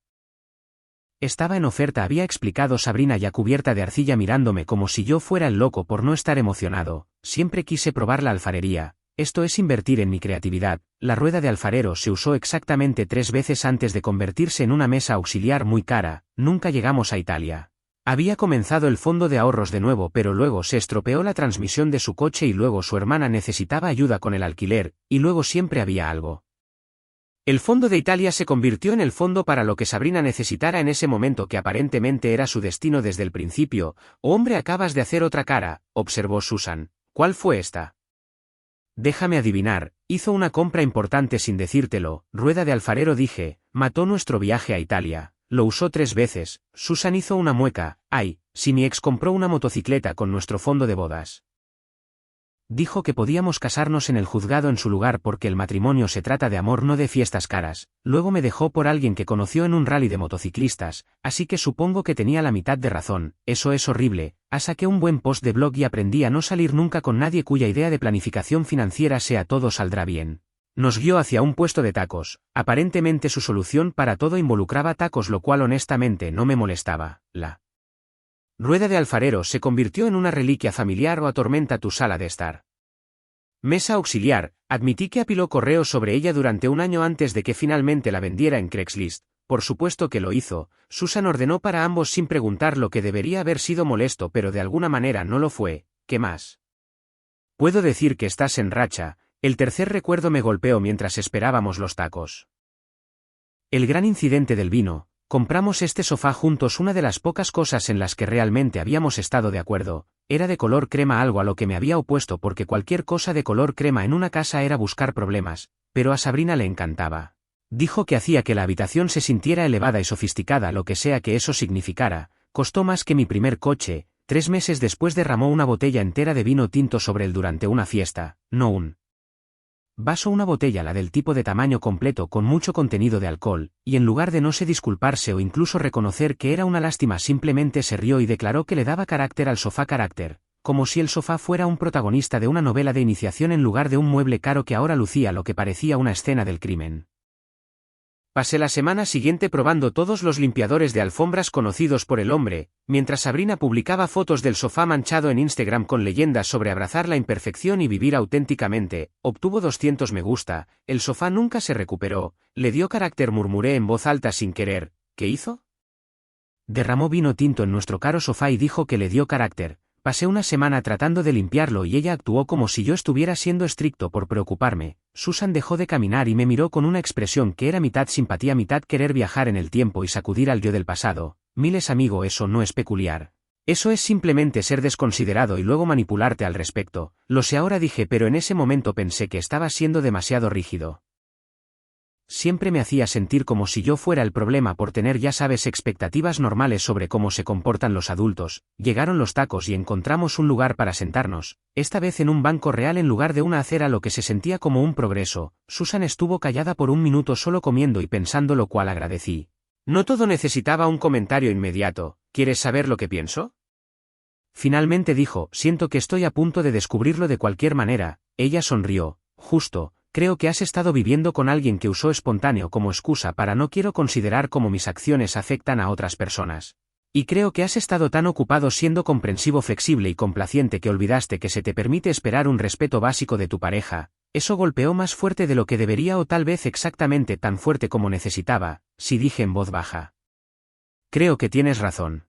S1: Estaba en oferta había explicado Sabrina ya cubierta de arcilla mirándome como si yo fuera el loco por no estar emocionado, siempre quise probar la alfarería, esto es invertir en mi creatividad, la rueda de alfarero se usó exactamente 3 veces antes de convertirse en una mesa auxiliar muy cara, nunca llegamos a Italia. Había comenzado el fondo de ahorros de nuevo pero luego se estropeó la transmisión de su coche y luego su hermana necesitaba ayuda con el alquiler, y luego siempre había algo. El fondo de Italia se convirtió en el fondo para lo que Sabrina necesitara en ese momento que aparentemente era su destino desde el principio. Hombre, acabas de hacer otra cara, observó Susan. ¿Cuál fue esta? Déjame adivinar, hizo una compra importante sin decírtelo, rueda de alfarero dije, mató nuestro viaje a Italia, lo usó 3 veces, Susan hizo una mueca, ay, si mi ex compró una motocicleta con nuestro fondo de bodas. Dijo que podíamos casarnos en el juzgado en su lugar porque el matrimonio se trata de amor no de fiestas caras, luego me dejó por alguien que conoció en un rally de motociclistas, así que supongo que tenía la mitad de razón, eso es horrible, saqué un buen post de blog y aprendí a no salir nunca con nadie cuya idea de planificación financiera sea todo saldrá bien. Nos guió hacia un puesto de tacos, aparentemente su solución para todo involucraba tacos lo cual honestamente no me molestaba, la rueda de alfarero se convirtió en una reliquia familiar o atormenta tu sala de estar. Mesa auxiliar, admití que apiló correos sobre ella durante un año antes de que finalmente la vendiera en Craigslist, por supuesto que lo hizo, Susan ordenó para ambos sin preguntar lo que debería haber sido molesto pero de alguna manera no lo fue, ¿qué más? Puedo decir que estás en racha, el tercer recuerdo me golpeó mientras esperábamos los tacos. El gran incidente del vino. Compramos este sofá juntos una de las pocas cosas en las que realmente habíamos estado de acuerdo, era de color crema algo a lo que me había opuesto porque cualquier cosa de color crema en una casa era buscar problemas, pero a Sabrina le encantaba. Dijo que hacía que la habitación se sintiera elevada y sofisticada, lo que sea que eso significara. Costó más que mi primer coche. 3 meses después derramó una botella entera de vino tinto sobre él durante una fiesta, no un vaso, una botella, la del tipo de tamaño completo con mucho contenido de alcohol, y en lugar de no sé disculparse o incluso reconocer que era una lástima, simplemente se rió y declaró que le daba carácter al sofá, carácter, como si el sofá fuera un protagonista de una novela de iniciación en lugar de un mueble caro que ahora lucía lo que parecía una escena del crimen. Pasé la semana siguiente probando todos los limpiadores de alfombras conocidos por el hombre, mientras Sabrina publicaba fotos del sofá manchado en Instagram con leyendas sobre abrazar la imperfección y vivir auténticamente. Obtuvo 200 me gusta, el sofá nunca se recuperó, le dio carácter, murmuré en voz alta sin querer. ¿Qué hizo? Derramó vino tinto en nuestro caro sofá y dijo que le dio carácter. Pasé una semana tratando de limpiarlo y ella actuó como si yo estuviera siendo estricto por preocuparme. Susan dejó de caminar y me miró con una expresión que era mitad simpatía, mitad querer viajar en el tiempo y sacudir al yo del pasado. Miles, amigo, eso no es peculiar. Eso es simplemente ser desconsiderado y luego manipularte al respecto. Lo sé ahora, dije, pero en ese momento pensé que estaba siendo demasiado rígido. Siempre me hacía sentir como si yo fuera el problema por tener, ya sabes, expectativas normales sobre cómo se comportan los adultos. Llegaron los tacos y encontramos un lugar para sentarnos, esta vez en un banco real en lugar de una acera, lo que se sentía como un progreso. Susan estuvo callada por un minuto solo comiendo y pensando, lo cual agradecí. No todo necesitaba un comentario inmediato. ¿Quieres saber lo que pienso? Finalmente dijo, siento que estoy a punto de descubrirlo de cualquier manera. Ella sonrió. Justo. Creo que has estado viviendo con alguien que usó espontáneo como excusa para no quiero considerar cómo mis acciones afectan a otras personas. Y creo que has estado tan ocupado siendo comprensivo, flexible y complaciente que olvidaste que se te permite esperar un respeto básico de tu pareja. Eso golpeó más fuerte de lo que debería, o tal vez exactamente tan fuerte como necesitaba. Sí, dije en voz baja. Creo que tienes razón.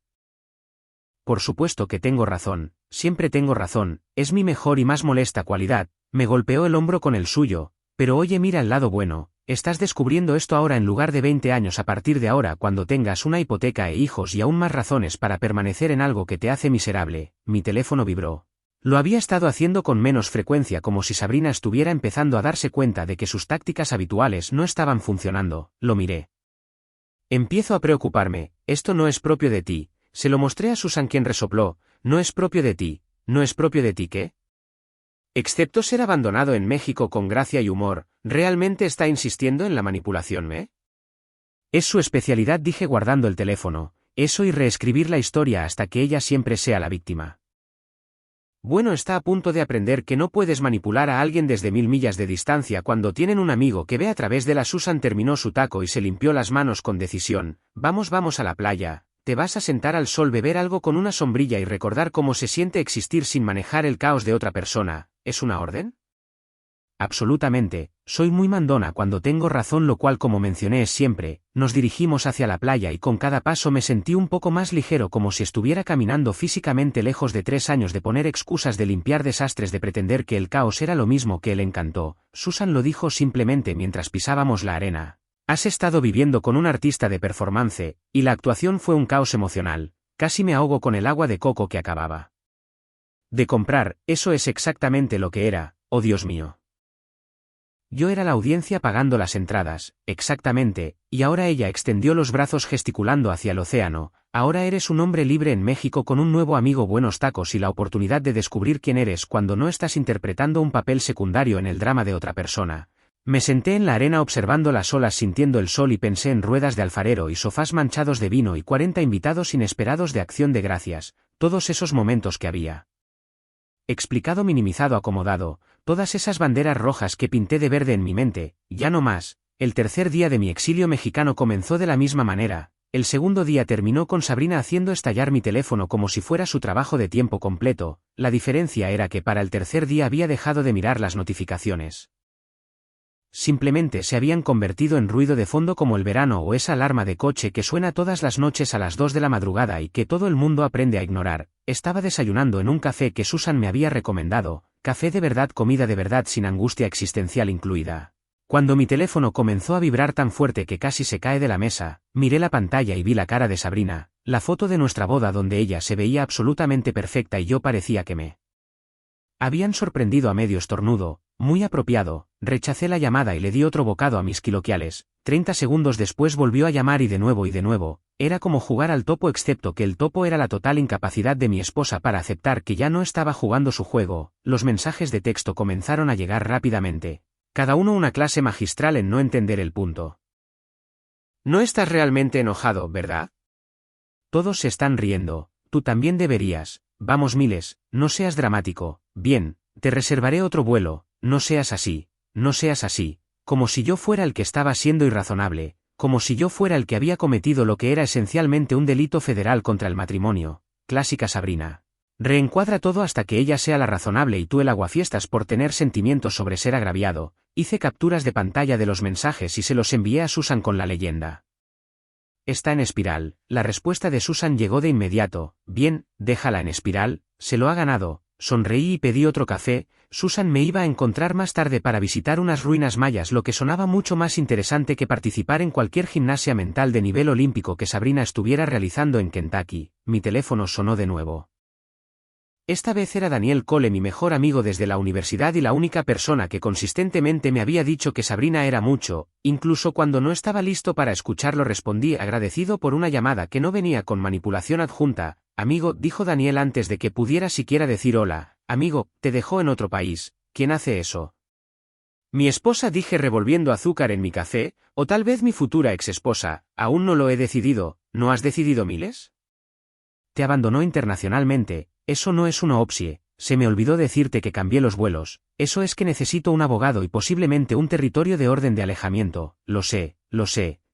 S1: Por supuesto que tengo razón, siempre tengo razón, es mi mejor y más molesta cualidad. Me golpeó el hombro con el suyo. Pero oye, mira el lado bueno, estás descubriendo esto ahora en lugar de 20 años, a partir de ahora, cuando tengas una hipoteca e hijos y aún más razones para permanecer en algo que te hace miserable. Mi teléfono vibró. Lo había estado haciendo con menos frecuencia, como si Sabrina estuviera empezando a darse cuenta de que sus tácticas habituales no estaban funcionando. Lo miré. Empiezo a preocuparme, esto no es propio de ti. Se lo mostré a Susan, quien resopló. No es propio de ti. ¿No es propio de ti qué? Excepto ser abandonado en México con gracia y humor, ¿realmente está insistiendo en la manipulación, Es su especialidad, dije guardando el teléfono. Eso y reescribir la historia hasta que ella siempre sea la víctima. Bueno, está a punto de aprender que no puedes manipular a alguien desde 1000 millas de distancia cuando tienen un amigo que ve a través de la. Susan terminó su taco y se limpió las manos con decisión. Vamos a la playa. Te vas a sentar al sol, beber algo con una sombrilla y recordar cómo se siente existir sin manejar el caos de otra persona. ¿Es una orden? Absolutamente, soy muy mandona cuando tengo razón, lo cual, como mencioné, es siempre. Nos dirigimos hacia la playa y con cada paso me sentí un poco más ligero, como si estuviera caminando físicamente, lejos de 3 años de poner excusas, de limpiar desastres, de pretender que el caos era lo mismo que el encanto. Susan lo dijo simplemente mientras pisábamos la arena. Has estado viviendo con un artista de performance, y la actuación fue un caos emocional. Casi me ahogo con el agua de coco que acababa de comprar. Eso es exactamente lo que era. Oh Dios mío. Yo era la audiencia pagando las entradas, exactamente, y ahora ella extendió los brazos gesticulando hacia el océano. Ahora eres un hombre libre en México con un nuevo amigo, buenos tacos y la oportunidad de descubrir quién eres cuando no estás interpretando un papel secundario en el drama de otra persona. Me senté en la arena observando las olas, sintiendo el sol, y pensé en ruedas de alfarero y sofás manchados de vino y 40 invitados inesperados de Acción de Gracias, todos esos momentos que había explicado, minimizado, acomodado, todas esas banderas rojas que pinté de verde en mi mente. Ya no más. El tercer día de mi exilio mexicano comenzó de la misma manera. El segundo día terminó con Sabrina haciendo estallar mi teléfono como si fuera su trabajo de tiempo completo. La diferencia era que para el tercer día había dejado de mirar las notificaciones. Simplemente se habían convertido en ruido de fondo, como el verano o esa alarma de coche que suena todas las noches a las 2 de la madrugada y que todo el mundo aprende a ignorar. Estaba desayunando en un café que Susan me había recomendado, café de verdad, comida de verdad sin angustia existencial incluida. Cuando mi teléfono comenzó a vibrar tan fuerte que casi se cae de la mesa, miré la pantalla y vi la cara de Sabrina, la foto de nuestra boda donde ella se veía absolutamente perfecta y yo parecía que me habían sorprendido a medio estornudo. Muy apropiado. Rechacé la llamada y le di otro bocado a mis quiloquiales. 30 segundos después volvió a llamar y de nuevo, era como jugar al topo excepto que el topo era la total incapacidad de mi esposa para aceptar que ya no estaba jugando su juego. Los mensajes de texto comenzaron a llegar rápidamente. Cada uno una clase magistral en no entender el punto. No estás realmente enojado, ¿verdad? Todos se están riendo, tú también deberías. Vamos Miles, no seas dramático. Bien, te reservaré otro vuelo, no seas así, como si yo fuera el que estaba siendo irrazonable, como si yo fuera el que había cometido lo que era esencialmente un delito federal contra el matrimonio. Clásica Sabrina. Reencuadra todo hasta que ella sea la razonable y tú el aguafiestas por tener sentimientos sobre ser agraviado. Hice capturas de pantalla de los mensajes y se los envié a Susan con la leyenda. Está en espiral. La respuesta de Susan llegó de inmediato. Bien, déjala en espiral, se lo ha ganado. Sonreí y pedí otro café. Susan me iba a encontrar más tarde para visitar unas ruinas mayas, lo que sonaba mucho más interesante que participar en cualquier gimnasia mental de nivel olímpico que Sabrina estuviera realizando en Kentucky. Mi teléfono sonó de nuevo. Esta vez era Daniel Cole, mi mejor amigo desde la universidad y la única persona que consistentemente me había dicho que Sabrina era mucho. Incluso cuando no estaba listo para escucharlo respondí agradecido por una llamada que no venía con manipulación adjunta. Amigo, dijo Daniel antes de que pudiera siquiera decir hola. Amigo, te dejó en otro país. ¿Quién hace eso? Mi esposa, dije revolviendo azúcar en mi café, o tal vez mi futura exesposa. Aún no lo he decidido. ¿No has decidido, Miles? Te abandonó internacionalmente. Eso no es una opción. Se me olvidó decirte que cambié los vuelos. Eso es que necesito un abogado y posiblemente un territorio de orden de alejamiento. Lo sé.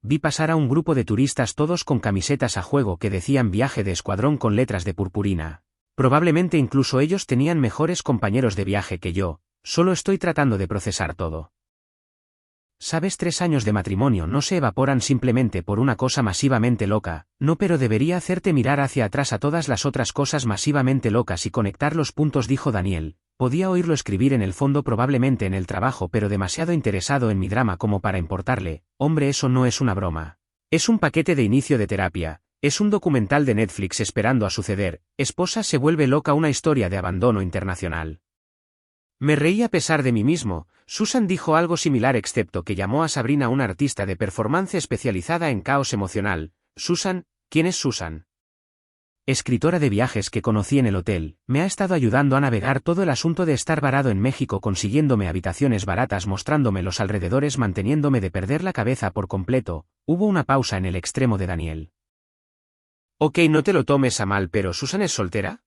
S1: Vi pasar a un grupo de turistas todos con camisetas a juego que decían viaje de escuadrón con letras de purpurina. Probablemente incluso ellos tenían mejores compañeros de viaje que yo. Solo estoy tratando de procesar todo. Sabes, 3 años de matrimonio no se evaporan simplemente por una cosa masivamente loca, no, pero debería hacerte mirar hacia atrás a todas las otras cosas masivamente locas y conectar los puntos, dijo Daniel. Podía oírlo escribir en el fondo, probablemente en el trabajo, pero demasiado interesado en mi drama como para importarle. Hombre, eso no es una broma. Es un paquete de inicio de terapia, es un documental de Netflix esperando a suceder. Esposa se vuelve loca, una historia de abandono internacional. Me reí a pesar de mí mismo. Susan dijo algo similar excepto que llamó a Sabrina una artista de performance especializada en caos emocional. Susan, ¿quién es Susan? Escritora de viajes que conocí en el hotel, me ha estado ayudando a navegar todo el asunto de estar varado en México, consiguiéndome habitaciones baratas, mostrándome los alrededores, manteniéndome de perder la cabeza por completo. Hubo una pausa en el extremo de Daniel. Ok, no te lo tomes a mal, pero ¿Susan es soltera?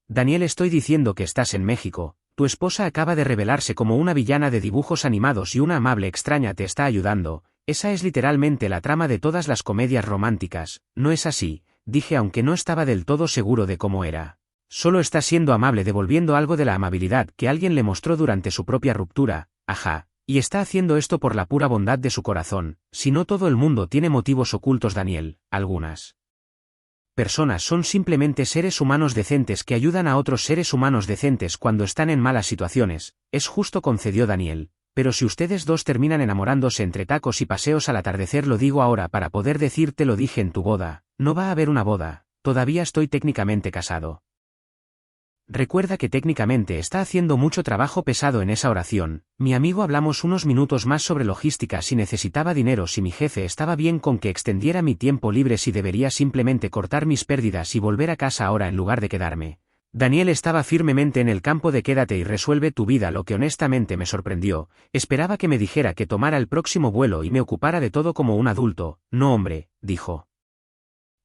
S1: Daniel, estoy diciendo que estás en México. Tu esposa acaba de revelarse como una villana de dibujos animados y una amable extraña te está ayudando. Esa es literalmente la trama de todas las comedias románticas, ¿no es así? Dije, aunque no estaba del todo seguro de cómo era. Solo está siendo amable, devolviendo algo de la amabilidad que alguien le mostró durante su propia ruptura. Ajá. Y está haciendo esto por la pura bondad de su corazón. Si no, todo el mundo tiene motivos ocultos, Daniel. Algunas personas son simplemente seres humanos decentes que ayudan a otros seres humanos decentes cuando están en malas situaciones. Es justo, concedió Daniel. Pero si ustedes dos terminan enamorándose entre tacos y paseos al atardecer, lo digo ahora para poder decirte, lo dije en tu boda. No va a haber una boda. Todavía estoy técnicamente casado. Recuerda que técnicamente está haciendo mucho trabajo pesado en esa oración. Mi amigo, hablamos unos minutos más sobre logística, si necesitaba dinero, si mi jefe estaba bien con que extendiera mi tiempo libre, si debería simplemente cortar mis pérdidas y volver a casa ahora en lugar de quedarme. Daniel estaba firmemente en el campo de quédate y resuelve tu vida, lo que honestamente me sorprendió. Esperaba que me dijera que tomara el próximo vuelo y me ocupara de todo como un adulto. No, hombre, dijo.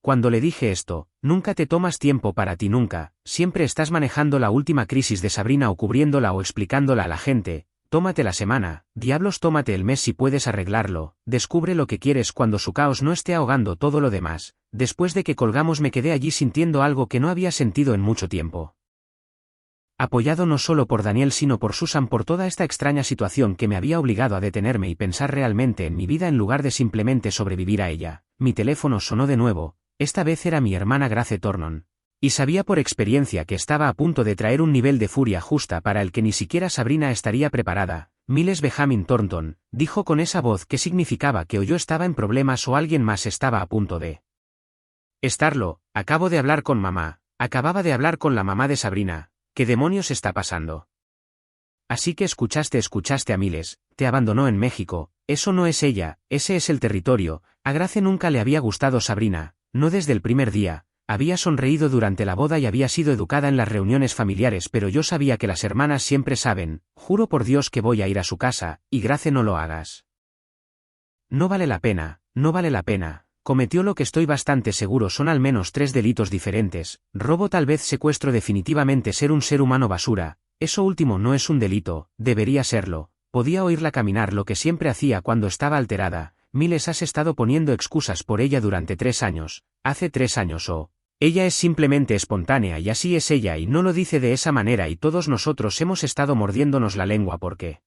S1: Cuando le dije esto, nunca te tomas tiempo para ti, nunca, siempre estás manejando la última crisis de Sabrina o cubriéndola o explicándola a la gente. Tómate la semana, diablos, tómate el mes si puedes arreglarlo, descubre lo que quieres cuando su caos no esté ahogando todo lo demás. Después de que colgamos me quedé allí sintiendo algo que no había sentido en mucho tiempo. Apoyado no solo por Daniel sino por Susan, por toda esta extraña situación que me había obligado a detenerme y pensar realmente en mi vida en lugar de simplemente sobrevivir a ella. Mi teléfono sonó de nuevo. Esta vez era mi hermana Grace Thornton. Y sabía por experiencia que estaba a punto de traer un nivel de furia justa para el que ni siquiera Sabrina estaría preparada. Miles Benjamin Thornton, dijo con esa voz que significaba que o yo estaba en problemas o alguien más estaba a punto de estarlo. Acabo de hablar con mamá. Acababa de hablar con la mamá de Sabrina. ¿Qué demonios está pasando? Así que escuchaste a Miles, te abandonó en México. eso no es ella, ese es el territorio. A Grace nunca le había gustado Sabrina, no desde el primer día. Había sonreído durante la boda y había sido educada en las reuniones familiares, pero yo sabía que las hermanas siempre saben. Juro por Dios que voy a ir a su casa, y Grace, no lo hagas. No vale la pena, no vale la pena. Cometió lo que estoy bastante seguro son al menos 3 delitos diferentes: robo, tal vez secuestro, definitivamente ser un ser humano basura. Eso último no es un delito, debería serlo. Podía oírla caminar, lo que siempre hacía cuando estaba alterada. Miles, has estado poniendo excusas por ella durante 3 años, hace 3 años ella es simplemente espontánea y así es ella y no lo dice de esa manera y todos nosotros hemos estado mordiéndonos la lengua porque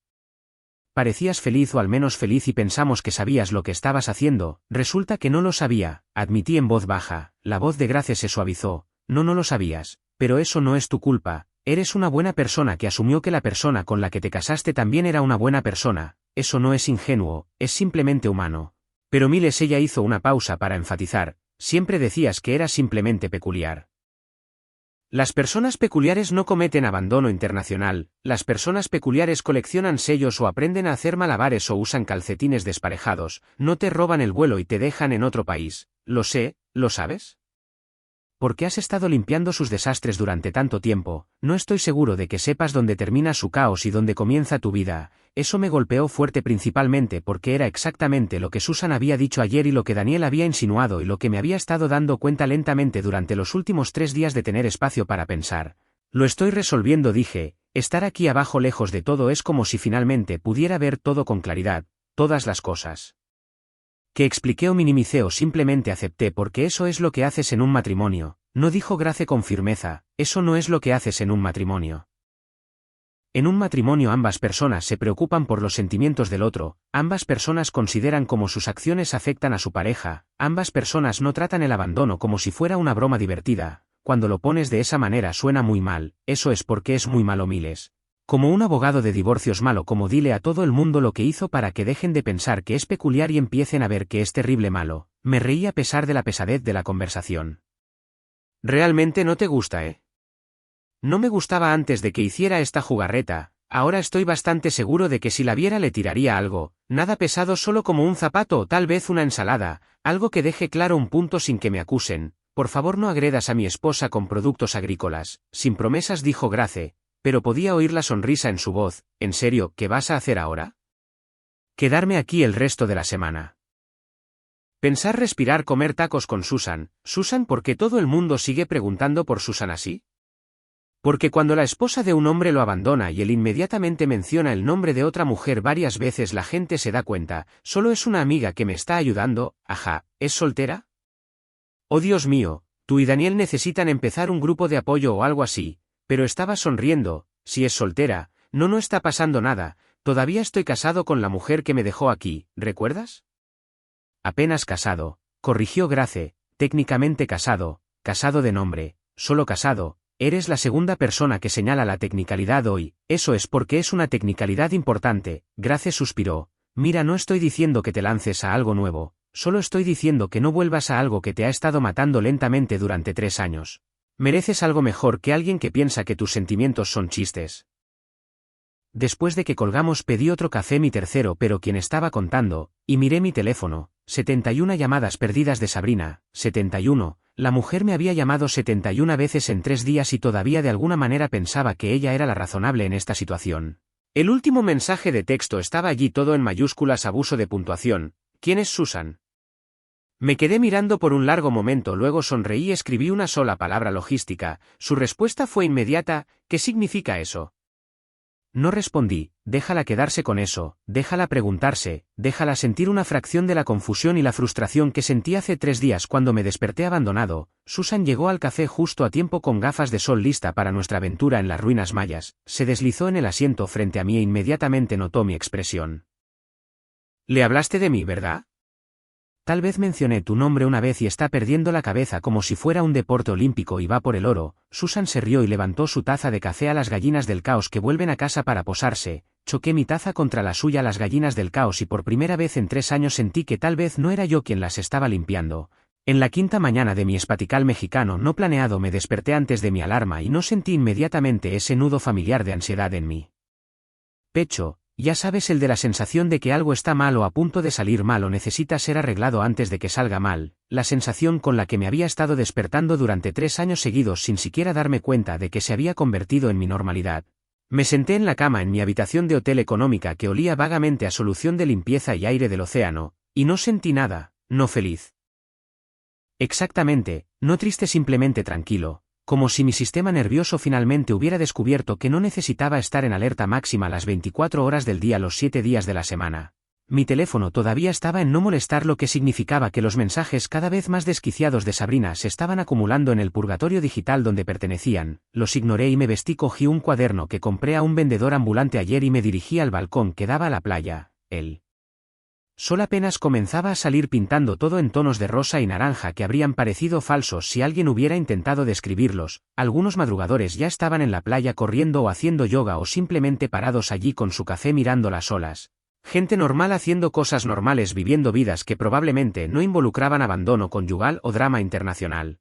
S1: parecías feliz o al menos feliz y pensamos que sabías lo que estabas haciendo. Resulta que no lo sabía, admití en voz baja. La voz de Grace se suavizó. No lo sabías, pero eso no es tu culpa. Eres una buena persona que asumió que la persona con la que te casaste también era una buena persona. Eso no es ingenuo, es simplemente humano. Pero Miles, ella hizo una pausa para enfatizar. Siempre decías que eras simplemente peculiar. Las personas peculiares no cometen abandono internacional, las personas peculiares coleccionan sellos o aprenden a hacer malabares o usan calcetines desparejados, no te roban el vuelo y te dejan en otro país. Lo sé, ¿lo sabes? Porque has estado limpiando sus desastres durante tanto tiempo, no estoy seguro de que sepas dónde termina su caos y dónde comienza tu vida. Eso me golpeó fuerte, principalmente porque era exactamente lo que Susan había dicho ayer y lo que Daniel había insinuado y lo que me había estado dando cuenta lentamente durante los últimos 3 días de tener espacio para pensar. Lo estoy resolviendo, dije. Estar aquí abajo lejos de todo es como si finalmente pudiera ver todo con claridad, todas las cosas que expliqué o minimicé o simplemente acepté, porque eso es lo que haces en un matrimonio. No, dijo Grace con firmeza, eso no es lo que haces en un matrimonio. En un matrimonio ambas personas se preocupan por los sentimientos del otro, ambas personas consideran cómo sus acciones afectan a su pareja, ambas personas no tratan el abandono como si fuera una broma divertida. Cuando lo pones de esa manera suena muy mal, eso es porque es muy malo, Miles. Como un abogado de divorcios malo, como dile a todo el mundo lo que hizo para que dejen de pensar que es peculiar y empiecen a ver que es terrible malo. Me reí a pesar de la pesadez de la conversación. Realmente no te gusta, ¿eh? No me gustaba antes de que hiciera esta jugarreta, ahora estoy bastante seguro de que si la viera le tiraría algo, nada pesado, solo como un zapato o tal vez una ensalada, algo que deje claro un punto sin que me acusen. Por favor, no agredas a mi esposa con productos agrícolas. Sin promesas, dijo Grace, pero podía oír la sonrisa en su voz. ¿En serio, qué vas a hacer ahora? Quedarme aquí el resto de la semana. Pensar, respirar, comer tacos con Susan. Susan, ¿por qué todo el mundo sigue preguntando por Susan así? Porque cuando la esposa de un hombre lo abandona y él inmediatamente menciona el nombre de otra mujer varias veces, la gente se da cuenta. Solo es una amiga que me está ayudando. Ajá, ¿es soltera? Oh Dios mío, tú y Daniel necesitan empezar un grupo de apoyo o algo así. Pero estaba sonriendo. Si es soltera, no está pasando nada. Todavía estoy casado con la mujer que me dejó aquí, ¿recuerdas? Apenas casado, corrigió Grace. Técnicamente casado, casado de nombre, solo casado. Eres la segunda persona que señala la tecnicalidad hoy. Eso es porque es una tecnicalidad importante. Grace suspiró. Mira, no estoy diciendo que te lances a algo nuevo, solo estoy diciendo que no vuelvas a algo que te ha estado matando lentamente durante 3 años. Mereces algo mejor que alguien que piensa que tus sentimientos son chistes. Después de que colgamos pedí otro café, mi tercero, pero quien estaba contando, y miré mi teléfono. 71 llamadas perdidas de Sabrina. 71. La mujer me había llamado 71 veces en 3 días y todavía de alguna manera pensaba que ella era la razonable en esta situación. El último mensaje de texto estaba allí, todo en mayúsculas, abuso de puntuación. ¿Quién es Susan? Me quedé mirando por un largo momento, luego sonreí y escribí una sola palabra: logística. Su respuesta fue inmediata. ¿Qué significa eso? No respondí. Déjala quedarse con eso, déjala preguntarse, déjala sentir una fracción de la confusión y la frustración que sentí hace 3 días cuando me desperté abandonado. Susan llegó al café justo a tiempo con gafas de sol, lista para nuestra aventura en las ruinas mayas. Se deslizó en el asiento frente a mí e inmediatamente notó mi expresión. ¿Le hablaste de mí, verdad? Tal vez mencioné tu nombre una vez y está perdiendo la cabeza como si fuera un deporte olímpico y va por el oro. Susan se rió y levantó su taza de café. A las gallinas del caos que vuelven a casa para posarse. Choqué mi taza contra la suya. Las gallinas del caos, y por primera vez en 3 años sentí que tal vez no era yo quien las estaba limpiando. En la quinta mañana de mi espatical mexicano no planeado me desperté antes de mi alarma y no sentí inmediatamente ese nudo familiar de ansiedad en mi pecho. Ya sabes, el de la sensación de que algo está mal o a punto de salir mal o necesita ser arreglado antes de que salga mal, la sensación con la que me había estado despertando durante 3 años seguidos sin siquiera darme cuenta de que se había convertido en mi normalidad. Me senté en la cama en mi habitación de hotel económica que olía vagamente a solución de limpieza y aire del océano, y no sentí nada, no feliz. Exactamente, no triste, simplemente tranquilo, como si mi sistema nervioso finalmente hubiera descubierto que no necesitaba estar en alerta máxima las 24 horas del día los 7 días de la semana. Mi teléfono todavía estaba en no molestar, lo que significaba que los mensajes cada vez más desquiciados de Sabrina se estaban acumulando en el purgatorio digital donde pertenecían. Los ignoré y me vestí. Cogí un cuaderno que compré a un vendedor ambulante ayer y me dirigí al balcón que daba a la playa. El sol apenas comenzaba a salir, pintando todo en tonos de rosa y naranja que habrían parecido falsos si alguien hubiera intentado describirlos. Algunos madrugadores ya estaban en la playa corriendo o haciendo yoga o simplemente parados allí con su café mirando las olas. Gente normal haciendo cosas normales, viviendo vidas que probablemente no involucraban abandono conyugal o drama internacional.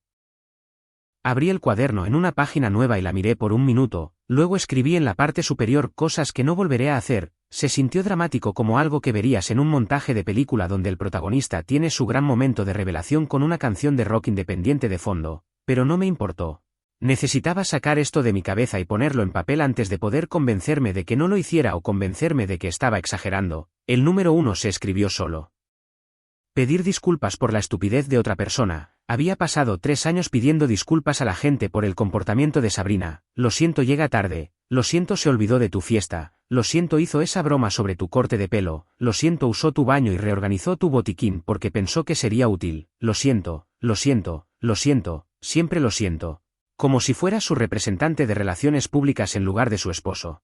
S1: Abrí el cuaderno en una página nueva y la miré por un minuto, luego escribí en la parte superior: cosas que no volveré a hacer. Se sintió dramático, como algo que verías en un montaje de película donde el protagonista tiene su gran momento de revelación con una canción de rock independiente de fondo, pero no me importó. Necesitaba sacar esto de mi cabeza y ponerlo en papel antes de poder convencerme de que no lo hiciera o convencerme de que estaba exagerando. El número 1 se escribió solo. Pedir disculpas por la estupidez de otra persona. Había pasado 3 años pidiendo disculpas a la gente por el comportamiento de Sabrina. Lo siento, llega tarde. Lo siento, se olvidó de tu fiesta. Lo siento, hizo esa broma sobre tu corte de pelo. Lo siento, usó tu baño y reorganizó tu botiquín porque pensó que sería útil. Lo siento, lo siento, lo siento, siempre lo siento. Como si fuera su representante de relaciones públicas en lugar de su esposo.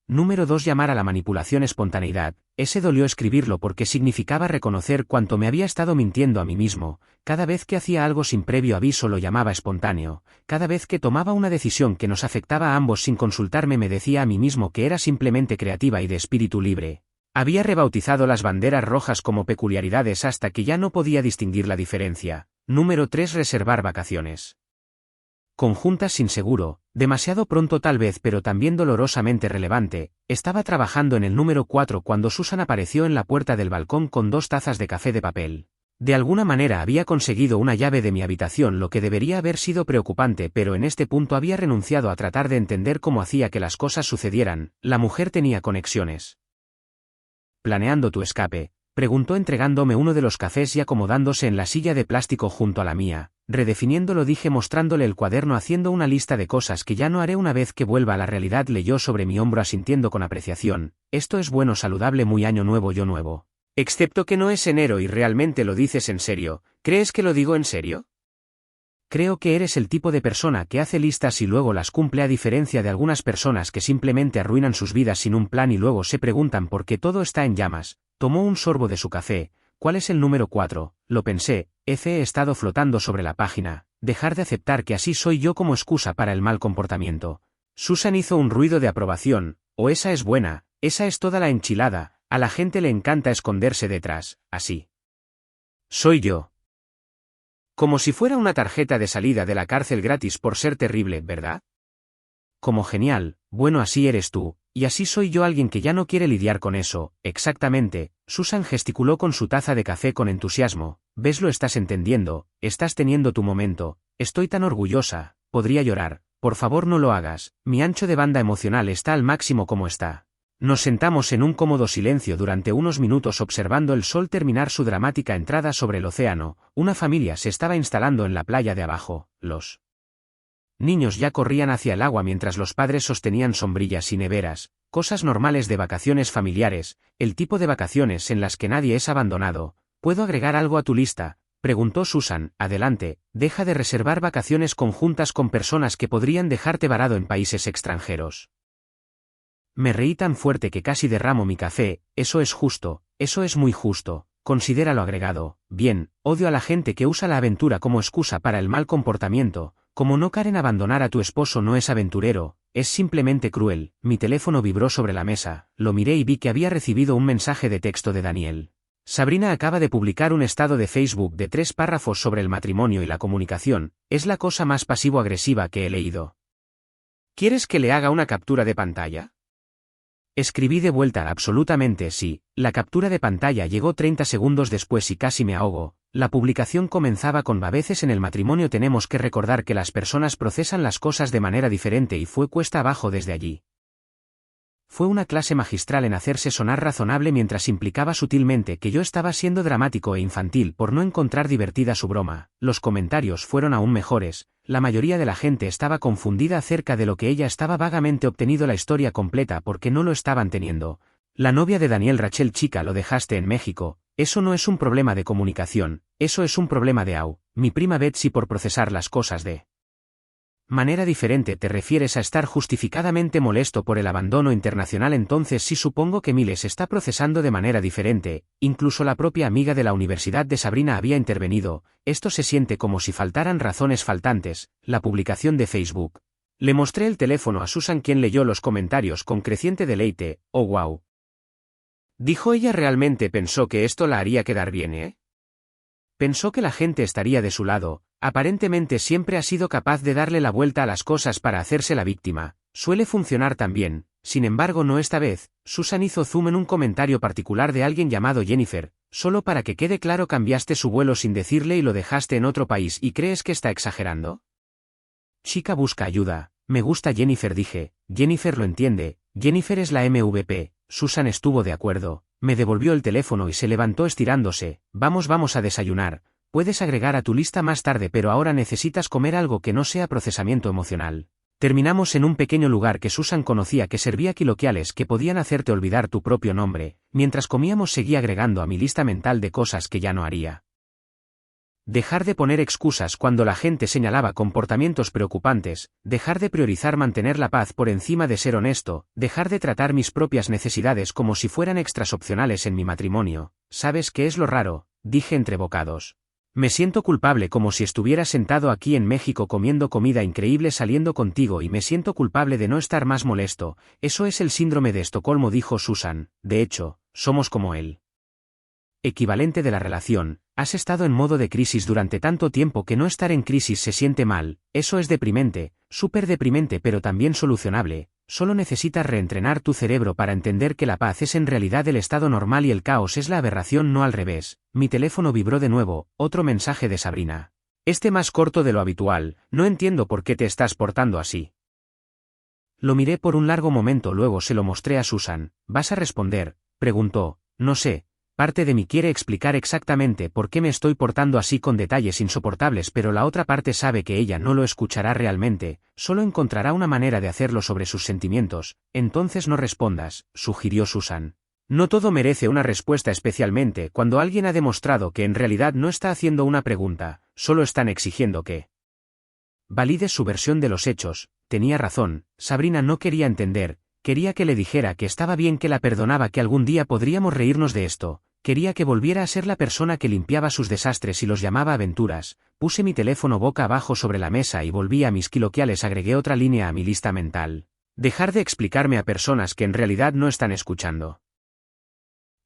S1: Número 2. Llamar a la manipulación espontaneidad. Ese dolió escribirlo porque significaba reconocer cuánto me había estado mintiendo a mí mismo. Cada vez que hacía algo sin previo aviso lo llamaba espontáneo. Cada vez que tomaba una decisión que nos afectaba a ambos sin consultarme me decía a mí mismo que era simplemente creativa y de espíritu libre. Había rebautizado las banderas rojas como peculiaridades hasta que ya no podía distinguir la diferencia. Número 3. Reservar vacaciones conjuntas sin seguro, demasiado pronto tal vez, pero también dolorosamente relevante. Estaba trabajando en el número 4 cuando Susan apareció en la puerta del balcón con 2 tazas de café de papel. De alguna manera había conseguido una llave de mi habitación, lo que debería haber sido preocupante, pero en este punto había renunciado a tratar de entender cómo hacía que las cosas sucedieran. La mujer tenía conexiones. ¿Planeando tu escape?, preguntó entregándome uno de los cafés y acomodándose en la silla de plástico junto a la mía. Redefiniéndolo, dije mostrándole el cuaderno, haciendo una lista de cosas que ya no haré una vez que vuelva a la realidad. Leyó sobre mi hombro asintiendo con apreciación. Esto es bueno, saludable, muy año nuevo, yo nuevo. Excepto que no es enero y realmente lo dices en serio. ¿Crees que lo digo en serio? Creo que eres el tipo de persona que hace listas y luego las cumple, a diferencia de algunas personas que simplemente arruinan sus vidas sin un plan y luego se preguntan por qué todo está en llamas. Tomó un sorbo de su café. ¿Cuál es el número 4? Lo pensé. He estado flotando sobre la página. Dejar de aceptar que así soy yo como excusa para el mal comportamiento. Susan hizo un ruido de aprobación. Oh, esa es buena, esa es toda la enchilada. A la gente le encanta esconderse detrás, así. Soy yo. Como si fuera una tarjeta de salida de la cárcel gratis por ser terrible, ¿verdad? Como genial, bueno, así eres tú, y así soy yo, alguien que ya no quiere lidiar con eso. Exactamente. Susan gesticuló con su taza de café con entusiasmo. ¿Ves? Lo estás entendiendo, estás teniendo tu momento. Estoy tan orgullosa, podría llorar. Por favor, no lo hagas, mi ancho de banda emocional está al máximo como está. Nos sentamos en un cómodo silencio durante unos minutos observando el sol terminar su dramática entrada sobre el océano. Una familia se estaba instalando en la playa de abajo. Los niños ya corrían hacia el agua mientras los padres sostenían sombrillas y neveras. Cosas normales de vacaciones familiares, el tipo de vacaciones en las que nadie es abandonado. ¿Puedo agregar algo a tu lista?, preguntó Susan. Adelante, deja de reservar vacaciones conjuntas con personas que podrían dejarte varado en países extranjeros. Me reí tan fuerte que casi derramo mi café. Eso es justo, eso es muy justo. Considéralo agregado. Bien, odio a la gente que usa la aventura como excusa para el mal comportamiento. Como no, Karen, abandonar a tu esposo no es aventurero, es simplemente cruel. Mi teléfono vibró sobre la mesa, lo miré y vi que había recibido un mensaje de texto de Daniel. Sabrina acaba de publicar un estado de Facebook de 3 párrafos sobre el matrimonio y la comunicación. Es la cosa más pasivo-agresiva que he leído. ¿Quieres que le haga una captura de pantalla? Escribí de vuelta, absolutamente sí. La captura de pantalla llegó 30 segundos después y casi me ahogo. La publicación comenzaba con: a veces en el matrimonio tenemos que recordar que las personas procesan las cosas de manera diferente, y fue cuesta abajo desde allí. Fue una clase magistral en hacerse sonar razonable mientras implicaba sutilmente que yo estaba siendo dramático e infantil por no encontrar divertida su broma. Los comentarios fueron aún mejores. La mayoría de la gente estaba confundida acerca de lo que ella estaba vagamente obtenido la historia completa porque no lo estaban teniendo. La novia de Daniel: Rachel, chica, lo dejaste en México. Eso no es un problema de comunicación, eso es un problema de mi prima Betsy por procesar las cosas de manera diferente. ¿Te refieres a estar justificadamente molesto por el abandono internacional? Entonces sí, supongo que Miles está procesando de manera diferente. Incluso la propia amiga de la universidad de Sabrina había intervenido. Esto se siente como si faltaran razones faltantes. La publicación de Facebook. Le mostré el teléfono a Susan, quien leyó los comentarios con creciente deleite. Oh, wow. Dijo ella: realmente pensó que esto la haría quedar bien, ¿eh? Pensó que la gente estaría de su lado. Aparentemente siempre ha sido capaz de darle la vuelta a las cosas para hacerse la víctima. Suele funcionar también. Sin embargo, no esta vez. Susan hizo zoom en un comentario particular de alguien llamado Jennifer. Solo para que quede claro, cambiaste su vuelo sin decirle y lo dejaste en otro país. ¿Y crees que está exagerando? Chica busca ayuda. Me gusta Jennifer, dije. Jennifer lo entiende. Jennifer es la MVP. Susan estuvo de acuerdo. Me devolvió el teléfono y se levantó estirándose. Vamos a desayunar. Puedes agregar a tu lista más tarde, pero ahora necesitas comer algo que no sea procesamiento emocional. Terminamos en un pequeño lugar que Susan conocía que servía quiloquiales que podían hacerte olvidar tu propio nombre. Mientras comíamos seguí agregando a mi lista mental de cosas que ya no haría. Dejar de poner excusas cuando la gente señalaba comportamientos preocupantes, dejar de priorizar mantener la paz por encima de ser honesto, dejar de tratar mis propias necesidades como si fueran extras opcionales en mi matrimonio. ¿Sabes qué es lo raro?, dije entre bocados. Me siento culpable como si estuviera sentado aquí en México comiendo comida increíble saliendo contigo, y me siento culpable de no estar más molesto. Eso es el síndrome de Estocolmo, dijo Susan. De hecho, somos como él. Equivalente de la relación. Has estado en modo de crisis durante tanto tiempo que no estar en crisis se siente mal. Eso es deprimente, súper deprimente, pero también solucionable. Solo necesitas reentrenar tu cerebro para entender que la paz es en realidad el estado normal y el caos es la aberración, no al revés. Mi teléfono vibró de nuevo. Otro mensaje de Sabrina. Este más corto de lo habitual. No entiendo por qué te estás portando así. Lo miré por un largo momento, luego se lo mostré a Susan. ¿Vas a responder?, preguntó. No sé. Parte de mí quiere explicar exactamente por qué me estoy portando así con detalles insoportables, pero la otra parte sabe que ella no lo escuchará realmente, solo encontrará una manera de hacerlo sobre sus sentimientos. Entonces no respondas, sugirió Susan. No todo merece una respuesta, especialmente cuando alguien ha demostrado que en realidad no está haciendo una pregunta, solo están exigiendo que valides su versión de los hechos. Tenía razón, Sabrina no quería entender. Quería que le dijera que estaba bien, que la perdonaba, que algún día podríamos reírnos de esto. Quería que volviera a ser la persona que limpiaba sus desastres y los llamaba aventuras. Puse mi teléfono boca abajo sobre la mesa y volví a mis quiloquiales. Agregué otra línea a mi lista mental. Dejar de explicarme a personas que en realidad no están escuchando.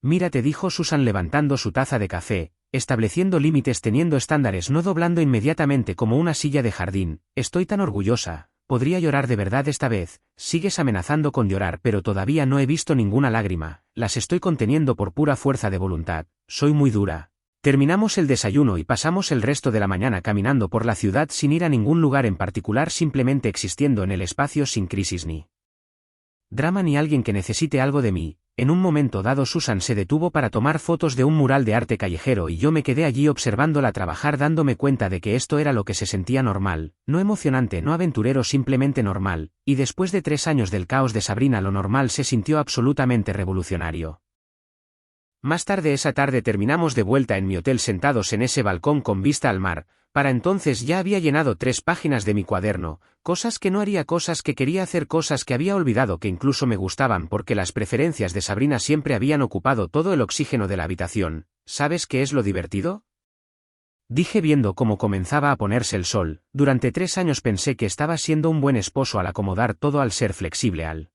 S1: Mírate, dijo Susan levantando su taza de café, estableciendo límites, teniendo estándares, no doblando inmediatamente como una silla de jardín. Estoy tan orgullosa. Podría llorar de verdad esta vez. Sigues amenazando con llorar, pero todavía no he visto ninguna lágrima. Las estoy conteniendo por pura fuerza de voluntad. Soy muy dura. Terminamos el desayuno y pasamos el resto de la mañana caminando por la ciudad sin ir a ningún lugar en particular, simplemente existiendo en el espacio sin crisis ni drama ni alguien que necesite algo de mí. En un momento dado Susan se detuvo para tomar fotos de un mural de arte callejero y yo me quedé allí observándola trabajar, dándome cuenta de que esto era lo que se sentía normal, no emocionante, no aventurero, simplemente normal, y después de 3 años del caos de Sabrina lo normal se sintió absolutamente revolucionario. Más tarde esa tarde terminamos de vuelta en mi hotel sentados en ese balcón con vista al mar. Para entonces ya había llenado 3 páginas de mi cuaderno, cosas que no haría, cosas que quería hacer, cosas que había olvidado que incluso me gustaban porque las preferencias de Sabrina siempre habían ocupado todo el oxígeno de la habitación. ¿Sabes qué es lo divertido?, dije viendo cómo comenzaba a ponerse el sol. Durante 3 años pensé que estaba siendo un buen esposo al acomodar todo, al ser flexible, al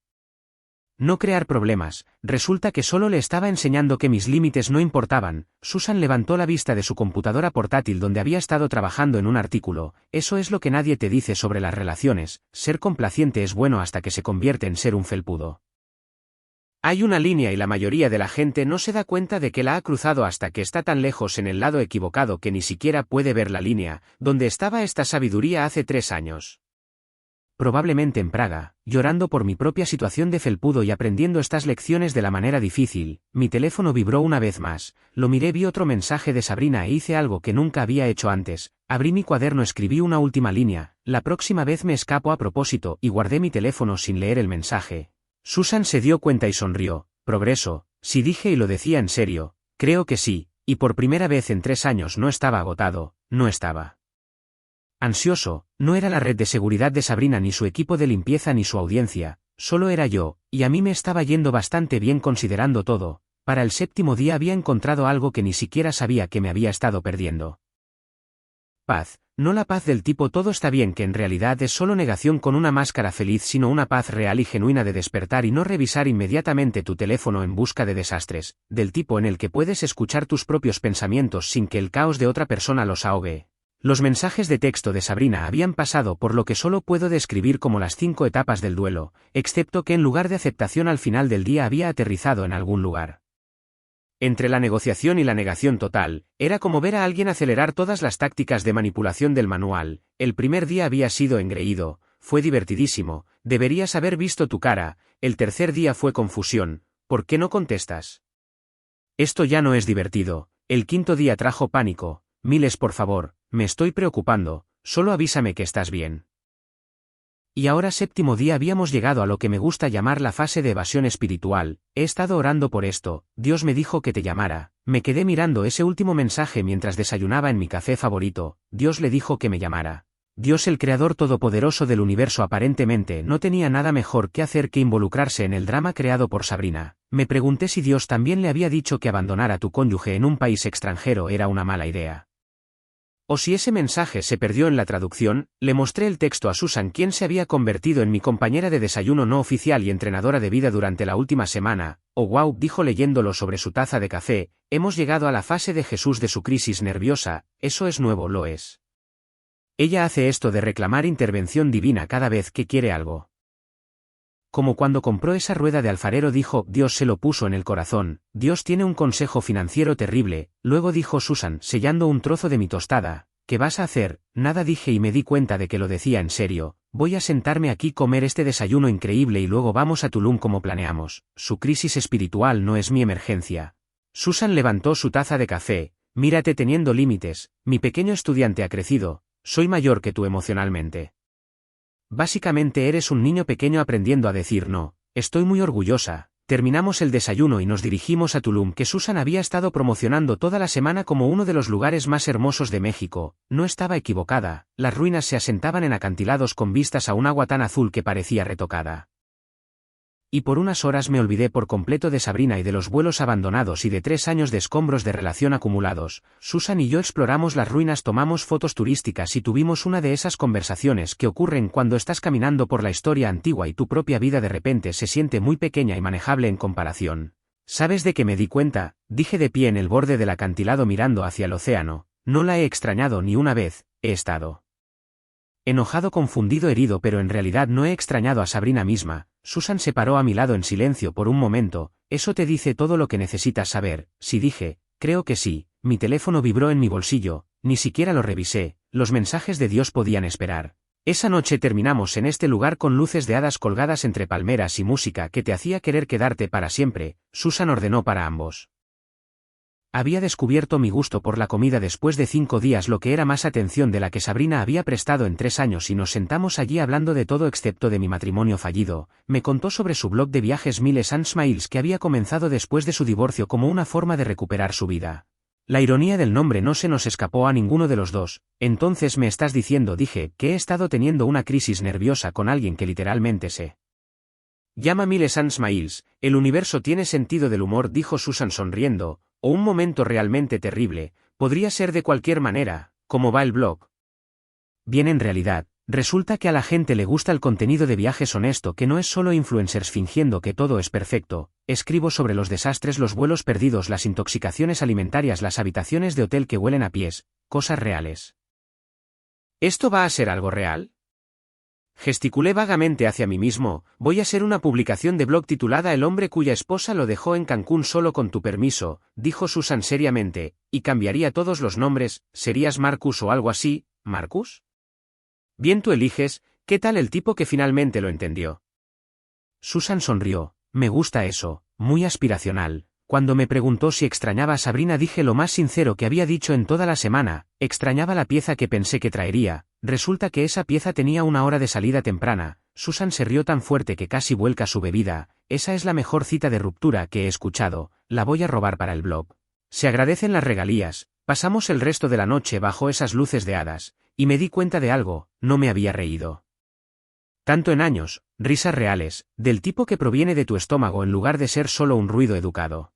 S1: no crear problemas. Resulta que solo le estaba enseñando que mis límites no importaban. Susan levantó la vista de su computadora portátil donde había estado trabajando en un artículo. Eso es lo que nadie te dice sobre las relaciones. Ser complaciente es bueno hasta que se convierte en ser un felpudo. Hay una línea y la mayoría de la gente no se da cuenta de que la ha cruzado hasta que está tan lejos en el lado equivocado que ni siquiera puede ver la línea, donde estaba esta sabiduría hace 3 años. Probablemente en Praga, llorando por mi propia situación de felpudo y aprendiendo estas lecciones de la manera difícil, mi teléfono vibró una vez más, lo miré, vi otro mensaje de Sabrina e hice algo que nunca había hecho antes, abrí mi cuaderno, escribí una última línea, la próxima vez me escapo a propósito y guardé mi teléfono sin leer el mensaje. Susan se dio cuenta y sonrió. Progreso, sí, dije y lo decía en serio, creo que sí, y por primera vez en 3 años no estaba agotado, no estaba ansioso, no era la red de seguridad de Sabrina ni su equipo de limpieza ni su audiencia, solo era yo, y a mí me estaba yendo bastante bien considerando todo. Para el 7º día había encontrado algo que ni siquiera sabía que me había estado perdiendo. Paz, no la paz del tipo todo está bien, que en realidad es solo negación con una máscara feliz, sino una paz real y genuina de despertar y no revisar inmediatamente tu teléfono en busca de desastres, del tipo en el que puedes escuchar tus propios pensamientos sin que el caos de otra persona los ahogue. Los mensajes de texto de Sabrina habían pasado por lo que solo puedo describir como las 5 etapas del duelo, excepto que en lugar de aceptación al final del día había aterrizado en algún lugar. Entre la negociación y la negación total, era como ver a alguien acelerar todas las tácticas de manipulación del manual. El primer día había sido engreído, fue divertidísimo, deberías haber visto tu cara. El tercer día fue confusión, ¿por qué no contestas? Esto ya no es divertido. El quinto día trajo pánico, Miles, por favor, me estoy preocupando, solo avísame que estás bien. Y ahora 7º día habíamos llegado a lo que me gusta llamar la fase de evasión espiritual. He estado orando por esto, Dios me dijo que te llamara, me quedé mirando ese último mensaje mientras desayunaba en mi café favorito, Dios le dijo que me llamara. Dios, el creador todopoderoso del universo, aparentemente no tenía nada mejor que hacer que involucrarse en el drama creado por Sabrina. Me pregunté si Dios también le había dicho que abandonar a tu cónyuge en un país extranjero era una mala idea. O si ese mensaje se perdió en la traducción. Le mostré el texto a Susan, quien se había convertido en mi compañera de desayuno no oficial y entrenadora de vida durante la última semana. Oh wow, dijo leyéndolo sobre su taza de café, hemos llegado a la fase de Jesús de su crisis nerviosa, eso es nuevo, lo es. Ella hace esto de reclamar intervención divina cada vez que quiere algo. Como cuando compró esa rueda de alfarero, dijo, Dios se lo puso en el corazón, Dios tiene un consejo financiero terrible. Luego dijo Susan, sellando un trozo de mi tostada, ¿qué vas a hacer? Nada, dije y me di cuenta de que lo decía en serio, voy a sentarme aquí, comer este desayuno increíble y luego vamos a Tulum como planeamos. Su crisis espiritual no es mi emergencia. Susan levantó su taza de café, mírate teniendo límites, mi pequeño estudiante ha crecido, soy mayor que tú emocionalmente. Básicamente eres un niño pequeño aprendiendo a decir no. Estoy muy orgullosa. Terminamos el desayuno y nos dirigimos a Tulum, que Susan había estado promocionando toda la semana como uno de los lugares más hermosos de México. No estaba equivocada, las ruinas se asentaban en acantilados con vistas a un agua tan azul que parecía retocada. Y por unas horas me olvidé por completo de Sabrina y de los vuelos abandonados y de 3 años de escombros de relación acumulados. Susan y yo exploramos las ruinas, tomamos fotos turísticas y tuvimos una de esas conversaciones que ocurren cuando estás caminando por la historia antigua y tu propia vida de repente se siente muy pequeña y manejable en comparación. ¿Sabes de qué me di cuenta? Dije de pie en el borde del acantilado mirando hacia el océano. No la he extrañado ni una vez, he estado enojado, confundido, herido, pero en realidad no he extrañado a Sabrina misma. Susan se paró a mi lado en silencio por un momento. Eso te dice todo lo que necesitas saber. Sí, dije, creo que sí. Mi teléfono vibró en mi bolsillo, ni siquiera lo revisé, los mensajes de Dios podían esperar. Esa noche terminamos en este lugar con luces de hadas colgadas entre palmeras y música que te hacía querer quedarte para siempre. Susan ordenó para ambos. Había descubierto mi gusto por la comida después de 5 días, lo que era más atención de la que Sabrina había prestado en 3 años, y nos sentamos allí hablando de todo excepto de mi matrimonio fallido. Me contó sobre su blog de viajes Miles and Smiles que había comenzado después de su divorcio como una forma de recuperar su vida. La ironía del nombre no se nos escapó a ninguno de los dos. Entonces me estás diciendo, dije, que he estado teniendo una crisis nerviosa con alguien que literalmente se llama Miles and Smiles. El universo tiene sentido del humor, dijo Susan sonriendo. O un momento realmente terrible, podría ser de cualquier manera. ¿Cómo va el blog? Bien, en realidad, resulta que a la gente le gusta el contenido de viajes honesto, que no es solo influencers fingiendo que todo es perfecto. Escribo sobre los desastres, los vuelos perdidos, las intoxicaciones alimentarias, las habitaciones de hotel que huelen a pies, cosas reales. ¿Esto va a ser algo real? Gesticulé vagamente hacia mí mismo. Voy a hacer una publicación de blog titulada El hombre cuya esposa lo dejó en Cancún solo con tu permiso, dijo Susan seriamente, y cambiaría todos los nombres, serías Marcus o algo así, ¿Marcus? Bien, tú eliges. ¿Qué tal el tipo que finalmente lo entendió? Susan sonrió. Me gusta eso, muy aspiracional. Cuando me preguntó si extrañaba a Sabrina dije lo más sincero que había dicho en toda la semana, extrañaba la pieza que pensé que traería. Resulta que esa pieza tenía una hora de salida temprana. Susan se rió tan fuerte que casi vuelca su bebida. Esa es la mejor cita de ruptura que he escuchado, la voy a robar para el blog. Se agradecen las regalías. Pasamos el resto de la noche bajo esas luces de hadas, y me di cuenta de algo, no me había reído tanto en años, risas reales, del tipo que proviene de tu estómago en lugar de ser solo un ruido educado.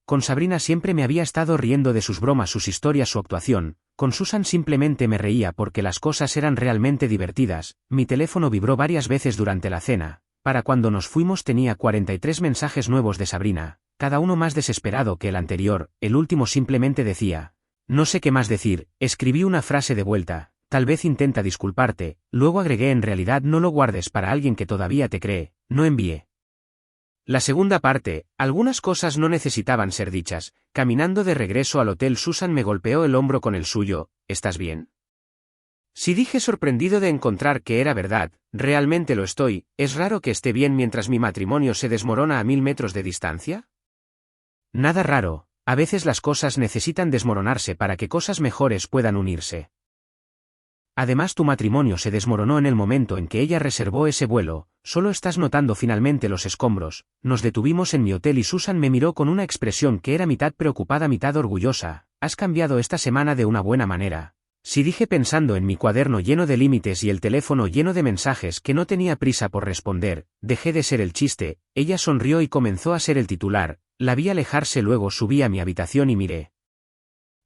S1: Con Sabrina siempre me había estado riendo de sus bromas, sus historias, su actuación. Con Susan simplemente me reía porque las cosas eran realmente divertidas. Mi teléfono vibró varias veces durante la cena. Para cuando nos fuimos tenía 43 mensajes nuevos de Sabrina, cada uno más desesperado que el anterior. El último simplemente decía: no sé qué más decir. Escribí una frase de vuelta: tal vez intenta disculparte. Luego agregué: en realidad no lo guardes para alguien que todavía te cree. No envié la segunda parte. Algunas cosas no necesitaban ser dichas. Caminando de regreso al hotel, Susan me golpeó el hombro con el suyo. ¿Estás bien? Sí, dije, sorprendido de encontrar que era verdad. Realmente lo estoy. ¿Es raro que esté bien mientras mi matrimonio se desmorona a 1000 metros de distancia? Nada raro. A veces las cosas necesitan desmoronarse para que cosas mejores puedan unirse. Además, tu matrimonio se desmoronó en el momento en que ella reservó ese vuelo. Solo estás notando finalmente los escombros. Nos detuvimos en mi hotel y Susan me miró con una expresión que era mitad preocupada, mitad orgullosa. Has cambiado esta semana de una buena manera. Sí, dije pensando en mi cuaderno lleno de límites y el teléfono lleno de mensajes que no tenía prisa por responder. Dejé de ser el chiste. Ella sonrió y comenzó a ser el titular. La vi alejarse, luego subí a mi habitación y miré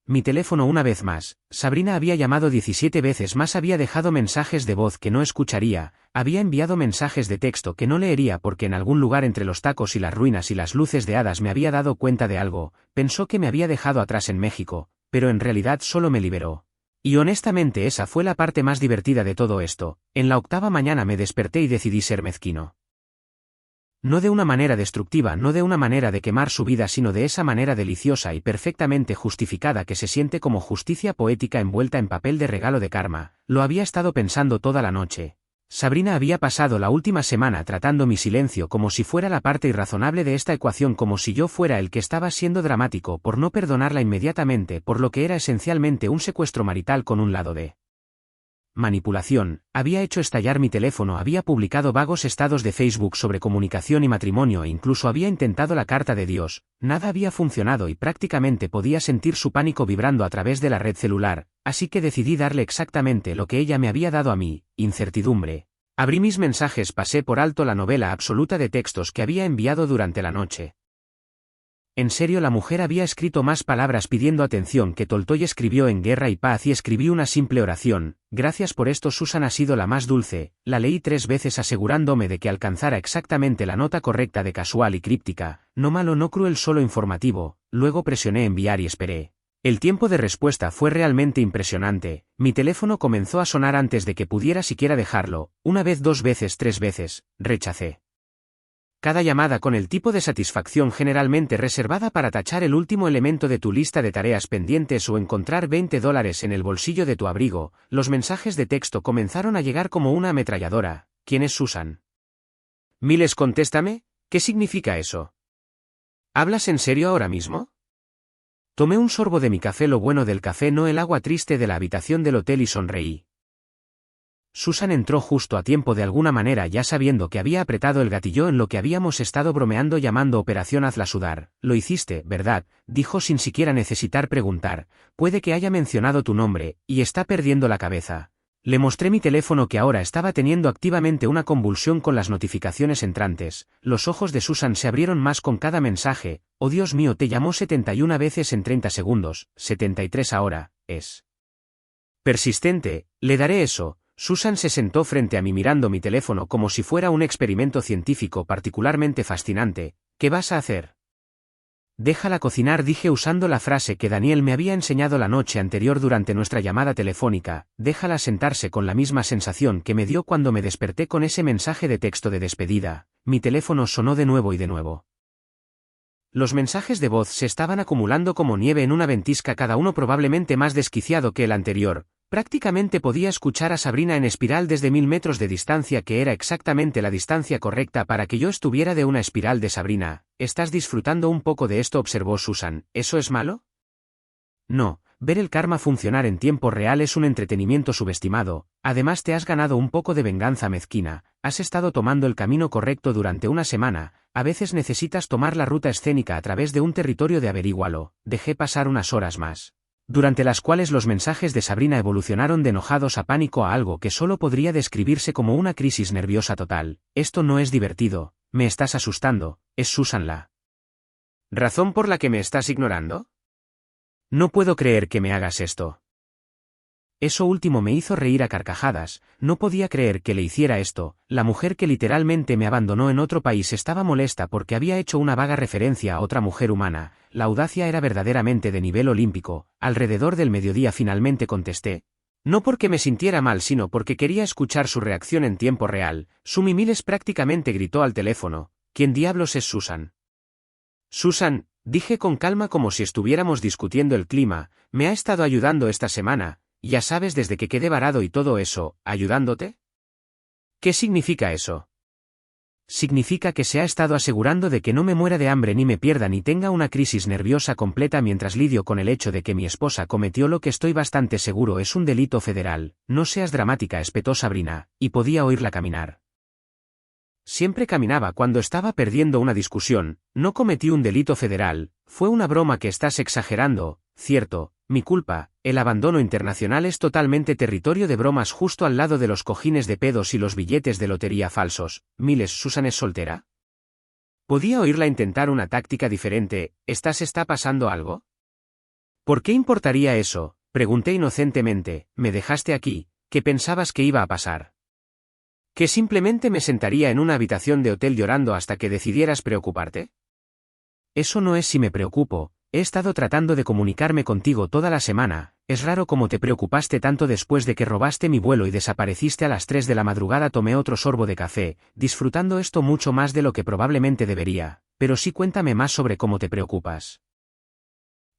S1: mi teléfono una vez más. Sabrina había llamado 17 veces más, había dejado mensajes de voz que no escucharía, había enviado mensajes de texto que no leería porque en algún lugar entre los tacos y las ruinas y las luces de hadas me había dado cuenta de algo. Pensó que me había dejado atrás en México, pero en realidad solo me liberó. Y honestamente esa fue la parte más divertida de todo esto. En la octava mañana me desperté y decidí ser mezquino. No de una manera destructiva, no de una manera de quemar su vida, sino de esa manera deliciosa y perfectamente justificada que se siente como justicia poética envuelta en papel de regalo de karma. Lo había estado pensando toda la noche. Sabrina había pasado la última semana tratando mi silencio como si fuera la parte irrazonable de esta ecuación, como si yo fuera el que estaba siendo dramático por no perdonarla inmediatamente, por lo que era esencialmente un secuestro marital con un lado de manipulación. Había hecho estallar mi teléfono, había publicado vagos estados de Facebook sobre comunicación y matrimonio e incluso había intentado la carta de Dios. Nada había funcionado y prácticamente podía sentir su pánico vibrando a través de la red celular, así que decidí darle exactamente lo que ella me había dado a mí: incertidumbre. Abrí mis mensajes, pasé por alto la novela absoluta de textos que había enviado durante la noche. En serio, la mujer había escrito más palabras pidiendo atención que Tolstoy escribió en Guerra y Paz, y escribí una simple oración: gracias por esto, Susan, ha sido la más dulce. La leí 3 veces asegurándome de que alcanzara exactamente la nota correcta de casual y críptica, no malo, no cruel, solo informativo. Luego presioné enviar y esperé. El tiempo de respuesta fue realmente impresionante. Mi teléfono comenzó a sonar antes de que pudiera siquiera dejarlo. 1 vez, 2 veces, 3 veces. Rechacé cada llamada con el tipo de satisfacción generalmente reservada para tachar el último elemento de tu lista de tareas pendientes o encontrar $20 en el bolsillo de tu abrigo. Los mensajes de texto comenzaron a llegar como una ametralladora. ¿Quién es Susan? Miles, contéstame. ¿Qué significa eso? ¿Hablas en serio ahora mismo? Tomé un sorbo de mi café, lo bueno del café, no el agua triste de la habitación del hotel, y sonreí. Susan entró justo a tiempo de alguna manera, ya sabiendo que había apretado el gatillo en lo que habíamos estado bromeando llamando Operación Hazla Sudar. Lo hiciste, ¿verdad?, dijo sin siquiera necesitar preguntar. Puede que haya mencionado tu nombre, y está perdiendo la cabeza. Le mostré mi teléfono, que ahora estaba teniendo activamente una convulsión con las notificaciones entrantes. Los ojos de Susan se abrieron más con cada mensaje. Oh Dios mío, te llamó 71 veces en 30 segundos, 73 ahora. Es persistente, le daré eso. Susan se sentó frente a mí mirando mi teléfono como si fuera un experimento científico particularmente fascinante. ¿Qué vas a hacer? Déjala cocinar, dije usando la frase que Daniel me había enseñado la noche anterior durante nuestra llamada telefónica, déjala sentarse con la misma sensación que me dio cuando me desperté con ese mensaje de texto de despedida. Mi teléfono sonó de nuevo y de nuevo. Los mensajes de voz se estaban acumulando como nieve en una ventisca, cada uno probablemente más desquiciado que el anterior. Prácticamente podía escuchar a Sabrina en espiral desde 1000 metros de distancia, que era exactamente la distancia correcta para que yo estuviera de una espiral de Sabrina. ¿Estás disfrutando un poco de esto?, observó Susan. ¿Eso es malo? No, ver el karma funcionar en tiempo real es un entretenimiento subestimado. Además te has ganado un poco de venganza mezquina. Has estado tomando el camino correcto durante una semana. A veces necesitas tomar la ruta escénica a través de un territorio de averígualo. Dejé pasar unas horas más, durante las cuales los mensajes de Sabrina evolucionaron de enojados a pánico a algo que solo podría describirse como una crisis nerviosa total. Esto no es divertido, me estás asustando. ¿Es Susan la razón por la que me estás ignorando? No puedo creer que me hagas esto. Eso último me hizo reír a carcajadas. No podía creer que le hiciera esto. La mujer que literalmente me abandonó en otro país estaba molesta porque había hecho una vaga referencia a otra mujer humana. La audacia era verdaderamente de nivel olímpico. Alrededor del mediodía finalmente contesté. No porque me sintiera mal, sino porque quería escuchar su reacción en tiempo real. Sumi Miles prácticamente gritó al teléfono. ¿Quién diablos es Susan? Susan, dije con calma como si estuviéramos discutiendo el clima, me ha estado ayudando esta semana. Ya sabes, desde que quedé varado y todo eso, ¿ayudándote? ¿Qué significa eso? Significa que se ha estado asegurando de que no me muera de hambre ni me pierda ni tenga una crisis nerviosa completa mientras lidio con el hecho de que mi esposa cometió lo que estoy bastante seguro es un delito federal. No seas dramática, espetó Sabrina, y podía oírla caminar. Siempre caminaba cuando estaba perdiendo una discusión. No cometí un delito federal, fue una broma. Que estás exagerando, ¿cierto? Mi culpa. El abandono internacional es totalmente territorio de bromas, justo al lado de los cojines de pedos y los billetes de lotería falsos. Miles, ¿Susan es soltera? Podía oírla intentar una táctica diferente. ¿Está pasando algo? ¿Por qué importaría eso? Pregunté inocentemente. Me dejaste aquí. ¿Qué pensabas que iba a pasar? ¿Que simplemente me sentaría en una habitación de hotel llorando hasta que decidieras preocuparte? Eso no es si me preocupo. He estado tratando de comunicarme contigo toda la semana. Es raro cómo te preocupaste tanto después de que robaste mi vuelo y desapareciste a las 3 de la madrugada. Tomé otro sorbo de café, disfrutando esto mucho más de lo que probablemente debería. Pero sí, cuéntame más sobre cómo te preocupas.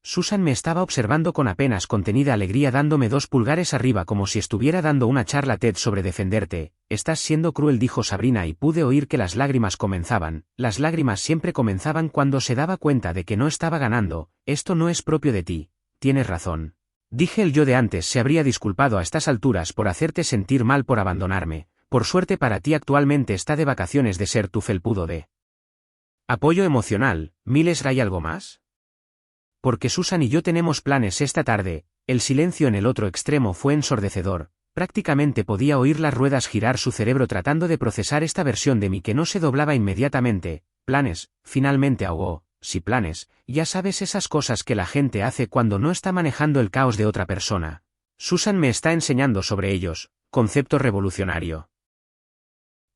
S1: Susan me estaba observando con apenas contenida alegría, dándome 2 pulgares arriba como si estuviera dando una charla TED sobre defenderte. Estás siendo cruel, dijo Sabrina, y pude oír que las lágrimas comenzaban. Las lágrimas siempre comenzaban cuando se daba cuenta de que no estaba ganando. Esto no es propio de ti. Tienes razón. Dije, el yo de antes se habría disculpado a estas alturas por hacerte sentir mal por abandonarme. Por suerte para ti actualmente está de vacaciones de ser tu felpudo de apoyo emocional. Miles, ¿hay algo más? Porque Susan y yo tenemos planes esta tarde. El silencio en el otro extremo fue ensordecedor. Prácticamente podía oír las ruedas girar, su cerebro tratando de procesar esta versión de mí que no se doblaba inmediatamente. Planes, finalmente ahogó. Sí, planes, ya sabes, esas cosas que la gente hace cuando no está manejando el caos de otra persona. Susan me está enseñando sobre ellos. Concepto revolucionario.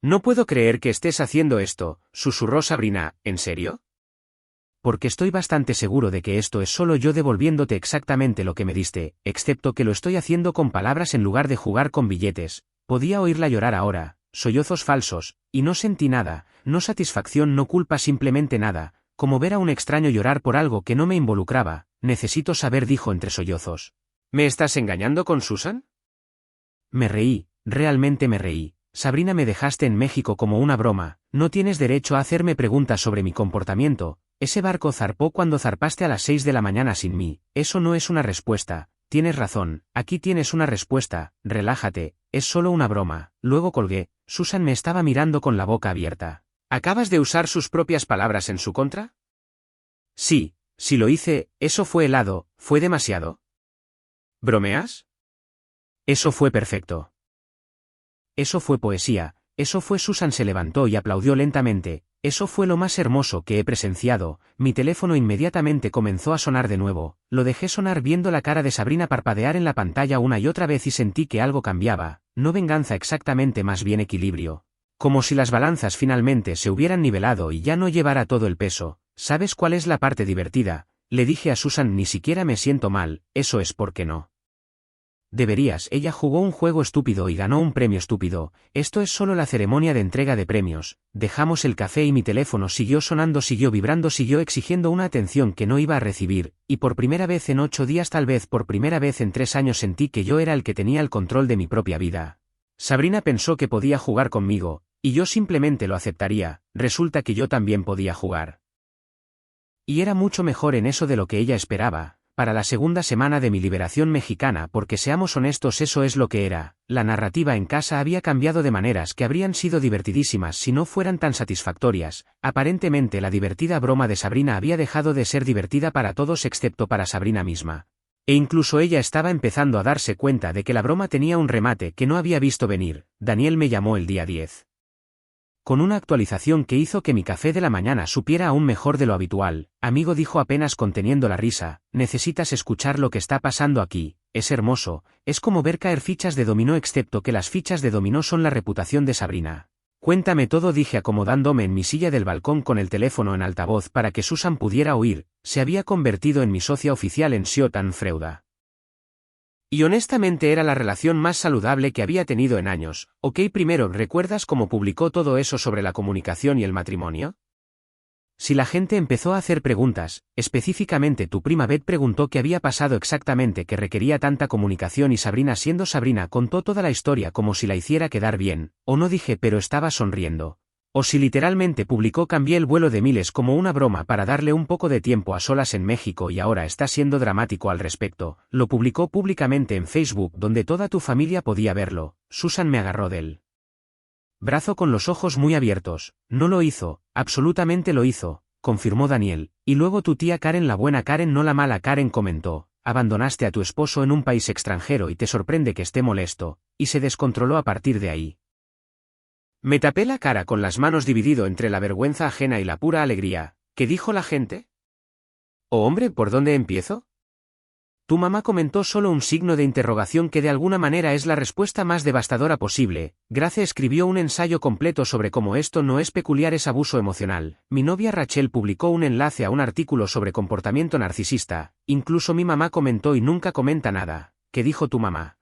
S1: No puedo creer que estés haciendo esto, susurró Sabrina. ¿En serio? Porque estoy bastante seguro de que esto es solo yo devolviéndote exactamente lo que me diste, excepto que lo estoy haciendo con palabras en lugar de jugar con billetes. Podía oírla llorar ahora, sollozos falsos, y no sentí nada, no satisfacción, no culpa, simplemente nada, como ver a un extraño llorar por algo que no me involucraba. Necesito saber, dijo entre sollozos. ¿Me estás engañando con Susan? Me reí, realmente me reí. Sabrina, me dejaste en México como una broma. No tienes derecho a hacerme preguntas sobre mi comportamiento. Ese barco zarpó cuando zarpaste a las 6 de la mañana sin mí. Eso no es una respuesta. Tienes razón, aquí tienes una respuesta. Relájate, es solo una broma. Luego colgué. Susan me estaba mirando con la boca abierta. ¿Acabas de usar sus propias palabras en su contra? Sí, si lo hice, eso fue helado, fue demasiado. ¿Bromeas? Eso fue perfecto. Eso fue poesía, eso fue. Susan se levantó y aplaudió lentamente. Eso fue lo más hermoso que he presenciado. Mi teléfono inmediatamente comenzó a sonar de nuevo. Lo dejé sonar viendo la cara de Sabrina parpadear en la pantalla una y otra vez y sentí que algo cambiaba. No venganza exactamente, más bien equilibrio. Como si las balanzas finalmente se hubieran nivelado y ya no llevara todo el peso. ¿Sabes cuál es la parte divertida? Le dije a Susan, ni siquiera me siento mal, eso es porque no. Deberías, ella jugó un juego estúpido y ganó un premio estúpido, esto es solo la ceremonia de entrega de premios, dejamos el café y mi teléfono siguió sonando, siguió vibrando, siguió exigiendo una atención que no iba a recibir, y por primera vez en 8 días, tal vez por primera vez en 3 años sentí que yo era el que tenía el control de mi propia vida. Sabrina pensó que podía jugar conmigo, y yo simplemente lo aceptaría, resulta que yo también podía jugar. Y era mucho mejor en eso de lo que ella esperaba. Para la segunda semana de mi liberación mexicana, porque seamos honestos, eso es lo que era, la narrativa en casa había cambiado de maneras que habrían sido divertidísimas si no fueran tan satisfactorias. Aparentemente la divertida broma de Sabrina había dejado de ser divertida para todos excepto para Sabrina misma. E incluso ella estaba empezando a darse cuenta de que la broma tenía un remate que no había visto venir. Daniel me llamó el día 10. Con una actualización que hizo que mi café de la mañana supiera aún mejor de lo habitual. Amigo, dijo apenas conteniendo la risa, necesitas escuchar lo que está pasando aquí, es hermoso, es como ver caer fichas de dominó excepto que las fichas de dominó son la reputación de Sabrina. Cuéntame todo, dije acomodándome en mi silla del balcón con el teléfono en altavoz para que Susan pudiera oír. Se había convertido en mi socia oficial en Siotan Freuda. Y honestamente era la relación más saludable que había tenido en años. Ok, primero, ¿recuerdas cómo publicó todo eso sobre la comunicación y el matrimonio? Si la gente empezó a hacer preguntas, específicamente tu prima Beth preguntó qué había pasado exactamente que requería tanta comunicación y Sabrina, siendo Sabrina, contó toda la historia como si la hiciera quedar bien, o no, dije, pero estaba sonriendo. O si literalmente publicó cambié el vuelo de Miles como una broma para darle un poco de tiempo a solas en México y ahora está siendo dramático al respecto, lo publicó públicamente en Facebook donde toda tu familia podía verlo. Susan me agarró del brazo con los ojos muy abiertos. No lo hizo, absolutamente lo hizo, confirmó Daniel, y luego tu tía Karen, la buena Karen no la mala Karen, comentó, abandonaste a tu esposo en un país extranjero y te sorprende que esté molesto, y se descontroló a partir de ahí. Me tapé la cara con las manos dividido entre la vergüenza ajena y la pura alegría. ¿Qué dijo la gente? Oh hombre, ¿por dónde empiezo? Tu mamá comentó solo un signo de interrogación que de alguna manera es la respuesta más devastadora posible. Grace escribió un ensayo completo sobre cómo esto no es peculiar, es abuso emocional. Mi novia Rachel publicó un enlace a un artículo sobre comportamiento narcisista. Incluso mi mamá comentó y nunca comenta nada. ¿Qué dijo tu mamá?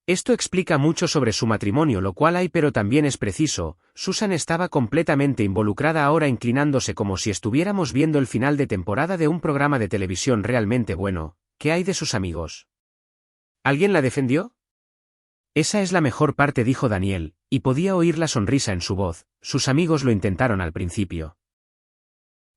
S1: Esto explica mucho sobre su matrimonio, lo cual hay, pero también es preciso. Susan estaba completamente involucrada ahora, inclinándose como si estuviéramos viendo el final de temporada de un programa de televisión realmente bueno. ¿Qué hay de sus amigos? ¿Alguien la defendió? Esa es la mejor parte, dijo Daniel, y podía oír la sonrisa en su voz. Sus amigos lo intentaron al principio.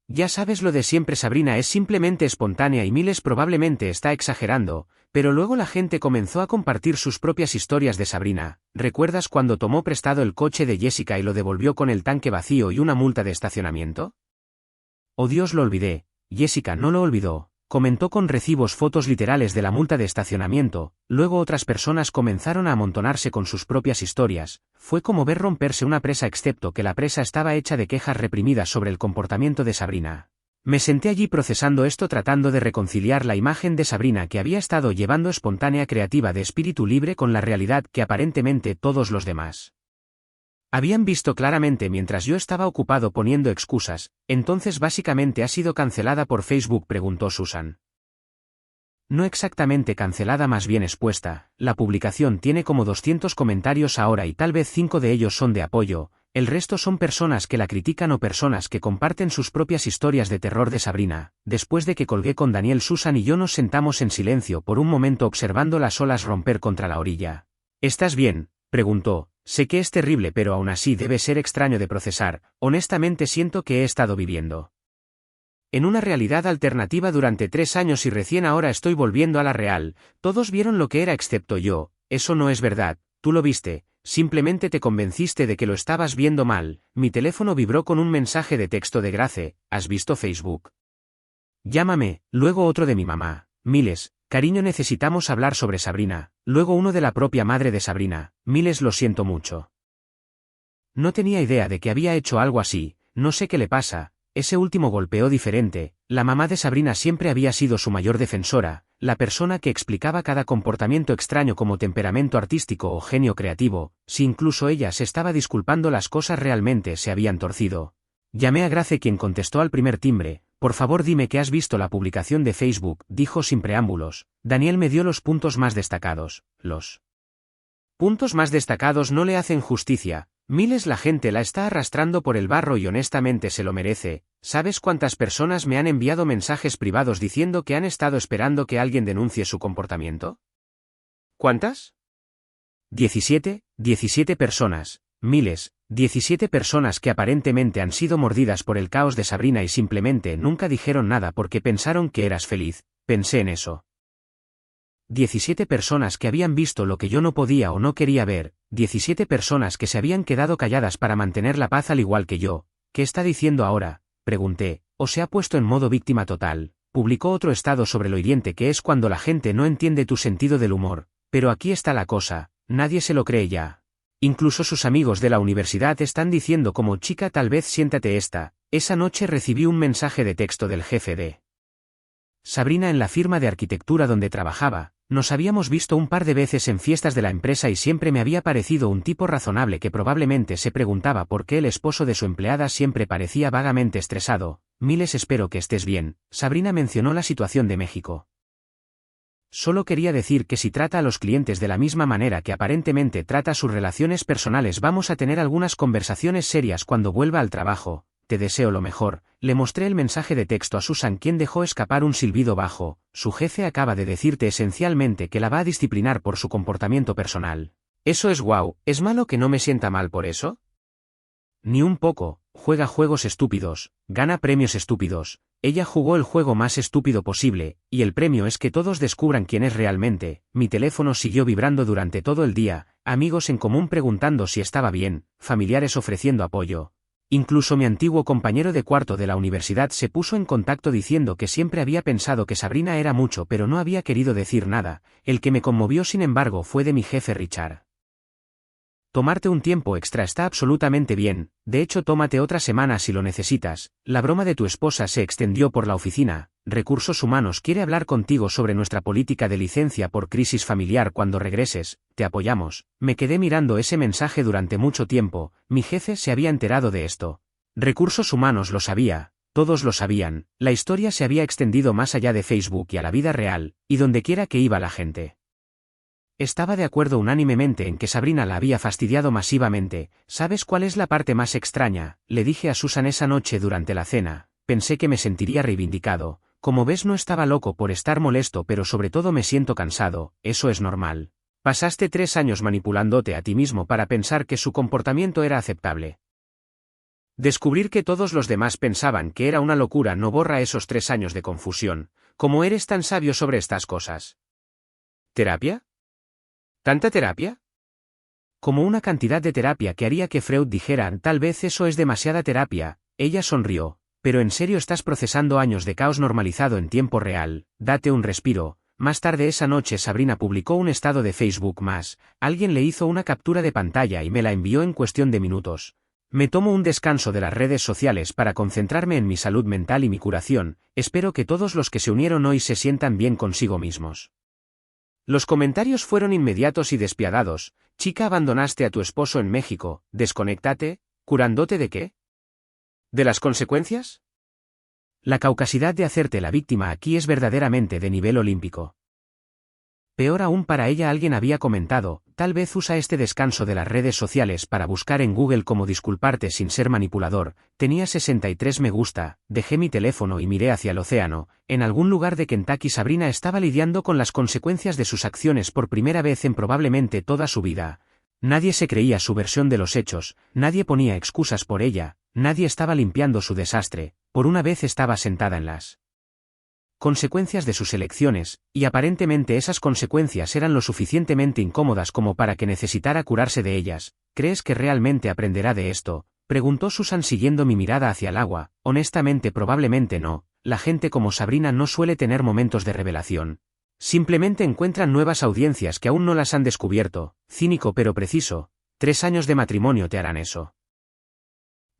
S1: Ya sabes lo de siempre, Sabrina es simplemente espontánea y Miles probablemente está exagerando, pero luego la gente comenzó a compartir sus propias historias de Sabrina. ¿Recuerdas cuando tomó prestado el coche de Jessica y lo devolvió con el tanque vacío y una multa de estacionamiento? Oh Dios, lo olvidé. Jessica no lo olvidó. Comentó con recibos, fotos literales de la multa de estacionamiento. Luego otras personas comenzaron a amontonarse con sus propias historias. Fue como ver romperse una presa, excepto que la presa estaba hecha de quejas reprimidas sobre el comportamiento de Sabrina. Me senté allí procesando esto, tratando de reconciliar la imagen de Sabrina que había estado llevando espontánea, creativa, de espíritu libre, con la realidad que aparentemente todos los demás habían visto claramente mientras yo estaba ocupado poniendo excusas. Entonces básicamente ha sido cancelada por Facebook, preguntó Susan. No exactamente cancelada, más bien expuesta. La publicación tiene como 200 comentarios ahora y tal vez 5 de ellos son de apoyo, el resto son personas que la critican o personas que comparten sus propias historias de terror de Sabrina. Después de que colgué con Daniel, Susan y yo nos sentamos en silencio por un momento observando las olas romper contra la orilla. ¿Estás bien?, preguntó. Sé que es terrible, pero aún así debe ser extraño de procesar. Honestamente siento que he estado viviendo en una realidad alternativa durante 3 años y recién ahora estoy volviendo a la real. Todos vieron lo que era excepto yo. Eso no es verdad, tú lo viste, simplemente te convenciste de que lo estabas viendo mal. Mi teléfono vibró con un mensaje de texto de Grace. ¿Has visto Facebook? Llámame. Luego otro de mi mamá. Miles. Cariño, necesitamos hablar sobre Sabrina. Luego uno de la propia madre de Sabrina. Miles, lo siento mucho. No tenía idea de que había hecho algo así, no sé qué le pasa. Ese último golpeó diferente. La mamá de Sabrina siempre había sido su mayor defensora, la persona que explicaba cada comportamiento extraño como temperamento artístico o genio creativo. Si incluso ella se estaba disculpando, las cosas realmente se habían torcido. Llamé a Grace, quien contestó al primer timbre. Por favor, dime que has visto la publicación de Facebook, dijo sin preámbulos. Daniel me dio los puntos más destacados. Los puntos más destacados no le hacen justicia. Miles la gente la está arrastrando por el barro y honestamente se lo merece. ¿Sabes cuántas personas me han enviado mensajes privados diciendo que han estado esperando que alguien denuncie su comportamiento? ¿Cuántas? 17 personas. Miles, 17 personas que aparentemente han sido mordidas por el caos de Sabrina y simplemente nunca dijeron nada porque pensaron que eras feliz. Pensé en eso. 17 personas que habían visto lo que yo no podía o no quería ver, 17 personas que se habían quedado calladas para mantener la paz al igual que yo. ¿Qué está diciendo ahora?, pregunté. ¿O se ha puesto en modo víctima total? Publicó otro estado sobre lo hiriente que es cuando la gente no entiende tu sentido del humor. Pero aquí está la cosa, nadie se lo cree ya. Incluso sus amigos de la universidad están diciendo como chica tal vez siéntate esta. Esa noche recibí un mensaje de texto del jefe de Sabrina en la firma de arquitectura donde trabajaba. Nos habíamos visto un par de veces en fiestas de la empresa y siempre me había parecido un tipo razonable que probablemente se preguntaba por qué el esposo de su empleada siempre parecía vagamente estresado. Miles, espero que estés bien. Sabrina mencionó la situación de México. Solo quería decir que si trata a los clientes de la misma manera que aparentemente trata sus relaciones personales, vamos a tener algunas conversaciones serias cuando vuelva al trabajo. Te deseo lo mejor. Le mostré el mensaje de texto a Susan, quien dejó escapar un silbido bajo. Su jefe acaba de decirte esencialmente que la va a disciplinar por su comportamiento personal. Eso es guau. ¿Es malo que no me sienta mal por eso? Ni un poco. Juega juegos estúpidos, gana premios estúpidos. Ella jugó el juego más estúpido posible, y el premio es que todos descubran quién es realmente. Mi teléfono siguió vibrando durante todo el día, amigos en común preguntando si estaba bien, familiares ofreciendo apoyo. Incluso mi antiguo compañero de cuarto de la universidad se puso en contacto diciendo que siempre había pensado que Sabrina era mucho pero no había querido decir nada. El que me conmovió sin embargo fue de mi jefe Richard. Tomarte un tiempo extra está absolutamente bien, de hecho tómate otra semana si lo necesitas. La broma de tu esposa se extendió por la oficina. Recursos Humanos quiere hablar contigo sobre nuestra política de licencia por crisis familiar cuando regreses. Te apoyamos. Me quedé mirando ese mensaje durante mucho tiempo. Mi jefe se había enterado de esto. Recursos Humanos lo sabía. Todos lo sabían. La historia se había extendido más allá de Facebook y a la vida real, y donde quiera que iba la gente estaba de acuerdo unánimemente en que Sabrina la había fastidiado masivamente. ¿Sabes cuál es la parte más extraña?, le dije a Susan esa noche durante la cena. Pensé que me sentiría reivindicado. Como ves, no estaba loco por estar molesto, pero sobre todo me siento cansado. Eso es normal. Pasaste 3 años manipulándote a ti mismo para pensar que su comportamiento era aceptable. Descubrir que todos los demás pensaban que era una locura no borra esos 3 años de confusión. ¿Cómo eres tan sabio sobre estas cosas? ¿Terapia? ¿Tanta terapia? Como una cantidad de terapia que haría que Freud dijera, tal vez eso es demasiada terapia. Ella sonrió. Pero en serio, estás procesando años de caos normalizado en tiempo real. Date un respiro. Más tarde esa noche Sabrina publicó un estado de Facebook más. Alguien le hizo una captura de pantalla y me la envió en cuestión de minutos. Me tomo un descanso de las redes sociales para concentrarme en mi salud mental y mi curación. Espero que todos los que se unieron hoy se sientan bien consigo mismos. Los comentarios fueron inmediatos y despiadados. Chica, abandonaste a tu esposo en México. Desconéctate. ¿Curándote de qué? ¿De las consecuencias? La caucasidad de hacerte la víctima aquí es verdaderamente de nivel olímpico. Peor aún para ella, alguien había comentado, tal vez usa este descanso de las redes sociales para buscar en Google cómo disculparte sin ser manipulador. Tenía 63 me gusta, dejé mi teléfono y miré hacia el océano. En algún lugar de Kentucky Sabrina estaba lidiando con las consecuencias de sus acciones por primera vez en probablemente toda su vida. Nadie se creía su versión de los hechos, nadie ponía excusas por ella, nadie estaba limpiando su desastre. Por una vez estaba sentada en las consecuencias de sus elecciones, y aparentemente esas consecuencias eran lo suficientemente incómodas como para que necesitara curarse de ellas. ¿Crees que realmente aprenderá de esto?, preguntó Susan siguiendo mi mirada hacia el agua. Honestamente, probablemente no. La gente como Sabrina no suele tener momentos de revelación. Simplemente encuentran nuevas audiencias que aún no las han descubierto. Cínico pero preciso. 3 años de matrimonio te harán eso.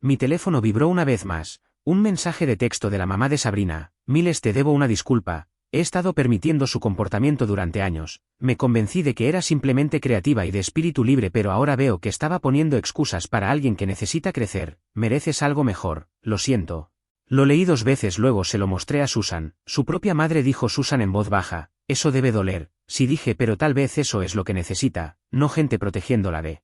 S1: Mi teléfono vibró una vez más. Un mensaje de texto de la mamá de Sabrina. Miles, te debo una disculpa. he estado permitiendo su comportamiento durante años, me convencí de que era simplemente creativa y de espíritu libre, pero ahora veo que estaba poniendo excusas para alguien que necesita crecer. Mereces algo mejor, lo siento. Lo leí 2 veces, luego se lo mostré a Susan. Su propia madre, dijo Susan en voz baja. Eso debe doler. Sí, dije, pero tal vez eso es lo que necesita, no gente protegiéndola de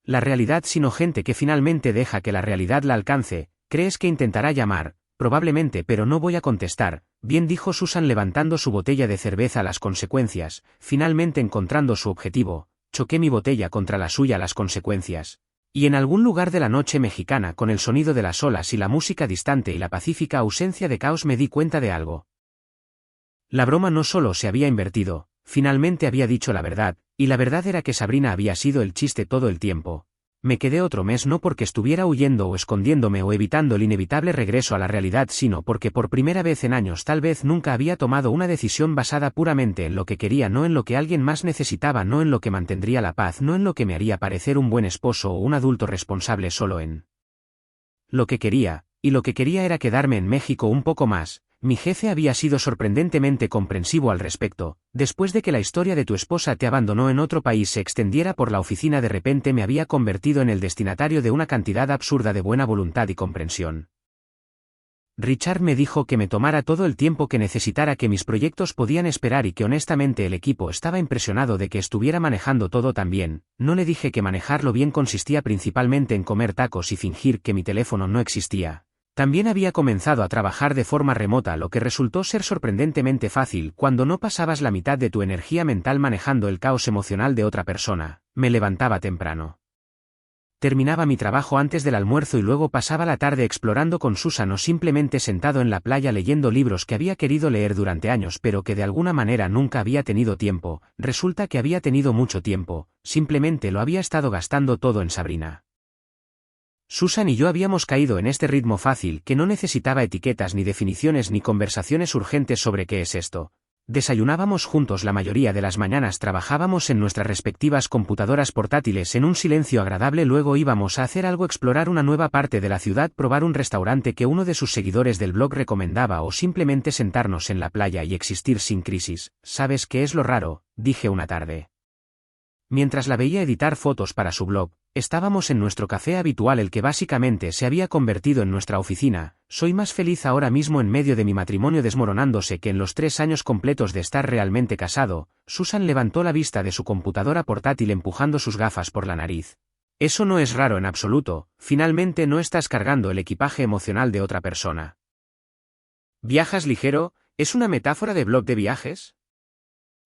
S1: la realidad, sino gente que finalmente deja que la realidad la alcance. ¿Crees que intentará llamar? Probablemente, pero no voy a contestar. Bien, dijo Susan levantando su botella de cerveza. Las consecuencias, finalmente encontrando su objetivo. Choqué mi botella contra la suya. Las consecuencias. Y en algún lugar de la noche mexicana, con el sonido de las olas y la música distante y la pacífica ausencia de caos, me di cuenta de algo. La broma no solo se había invertido, finalmente había dicho la verdad, y la verdad era que Sabrina había sido el chiste todo el tiempo. Me quedé otro mes no porque estuviera huyendo o escondiéndome o evitando el inevitable regreso a la realidad, sino porque por primera vez en años, tal vez nunca, había tomado una decisión basada puramente en lo que quería, no en lo que alguien más necesitaba, no en lo que mantendría la paz, no en lo que me haría parecer un buen esposo o un adulto responsable, solo en lo que quería, y lo que quería era quedarme en México un poco más. Mi jefe había sido sorprendentemente comprensivo al respecto. Después de que la historia de tu esposa te abandonó en otro país se extendiera por la oficina, de repente me había convertido en el destinatario de una cantidad absurda de buena voluntad y comprensión. Richard me dijo que me tomara todo el tiempo que necesitara, que mis proyectos podían esperar y que honestamente el equipo estaba impresionado de que estuviera manejando todo tan bien. No le dije que manejarlo bien consistía principalmente en comer tacos y fingir que mi teléfono no existía. También había comenzado a trabajar de forma remota, lo que resultó ser sorprendentemente fácil cuando no pasabas la mitad de tu energía mental manejando el caos emocional de otra persona. Me levantaba temprano. Terminaba mi trabajo antes del almuerzo y luego pasaba la tarde explorando con Susan o simplemente sentado en la playa leyendo libros que había querido leer durante años pero que de alguna manera nunca había tenido tiempo. Resulta que había tenido mucho tiempo, simplemente lo había estado gastando todo en Sabrina. Susan y yo habíamos caído en este ritmo fácil que no necesitaba etiquetas ni definiciones ni conversaciones urgentes sobre qué es esto. Desayunábamos juntos la mayoría de las mañanas, trabajábamos en nuestras respectivas computadoras portátiles en un silencio agradable, luego íbamos a hacer algo, explorar una nueva parte de la ciudad, probar un restaurante que uno de sus seguidores del blog recomendaba o simplemente sentarnos en la playa y existir sin crisis. ¿Sabes qué es lo raro?, dije una tarde. Mientras la veía editar fotos para su blog, estábamos en nuestro café habitual, el que básicamente se había convertido en nuestra oficina. Soy más feliz ahora mismo en medio de mi matrimonio desmoronándose que en los 3 años completos de estar realmente casado. Susan levantó la vista de su computadora portátil empujando sus gafas por la nariz. Eso no es raro en absoluto, finalmente no estás cargando el equipaje emocional de otra persona. ¿Viajas ligero? ¿Es una metáfora de blog de viajes?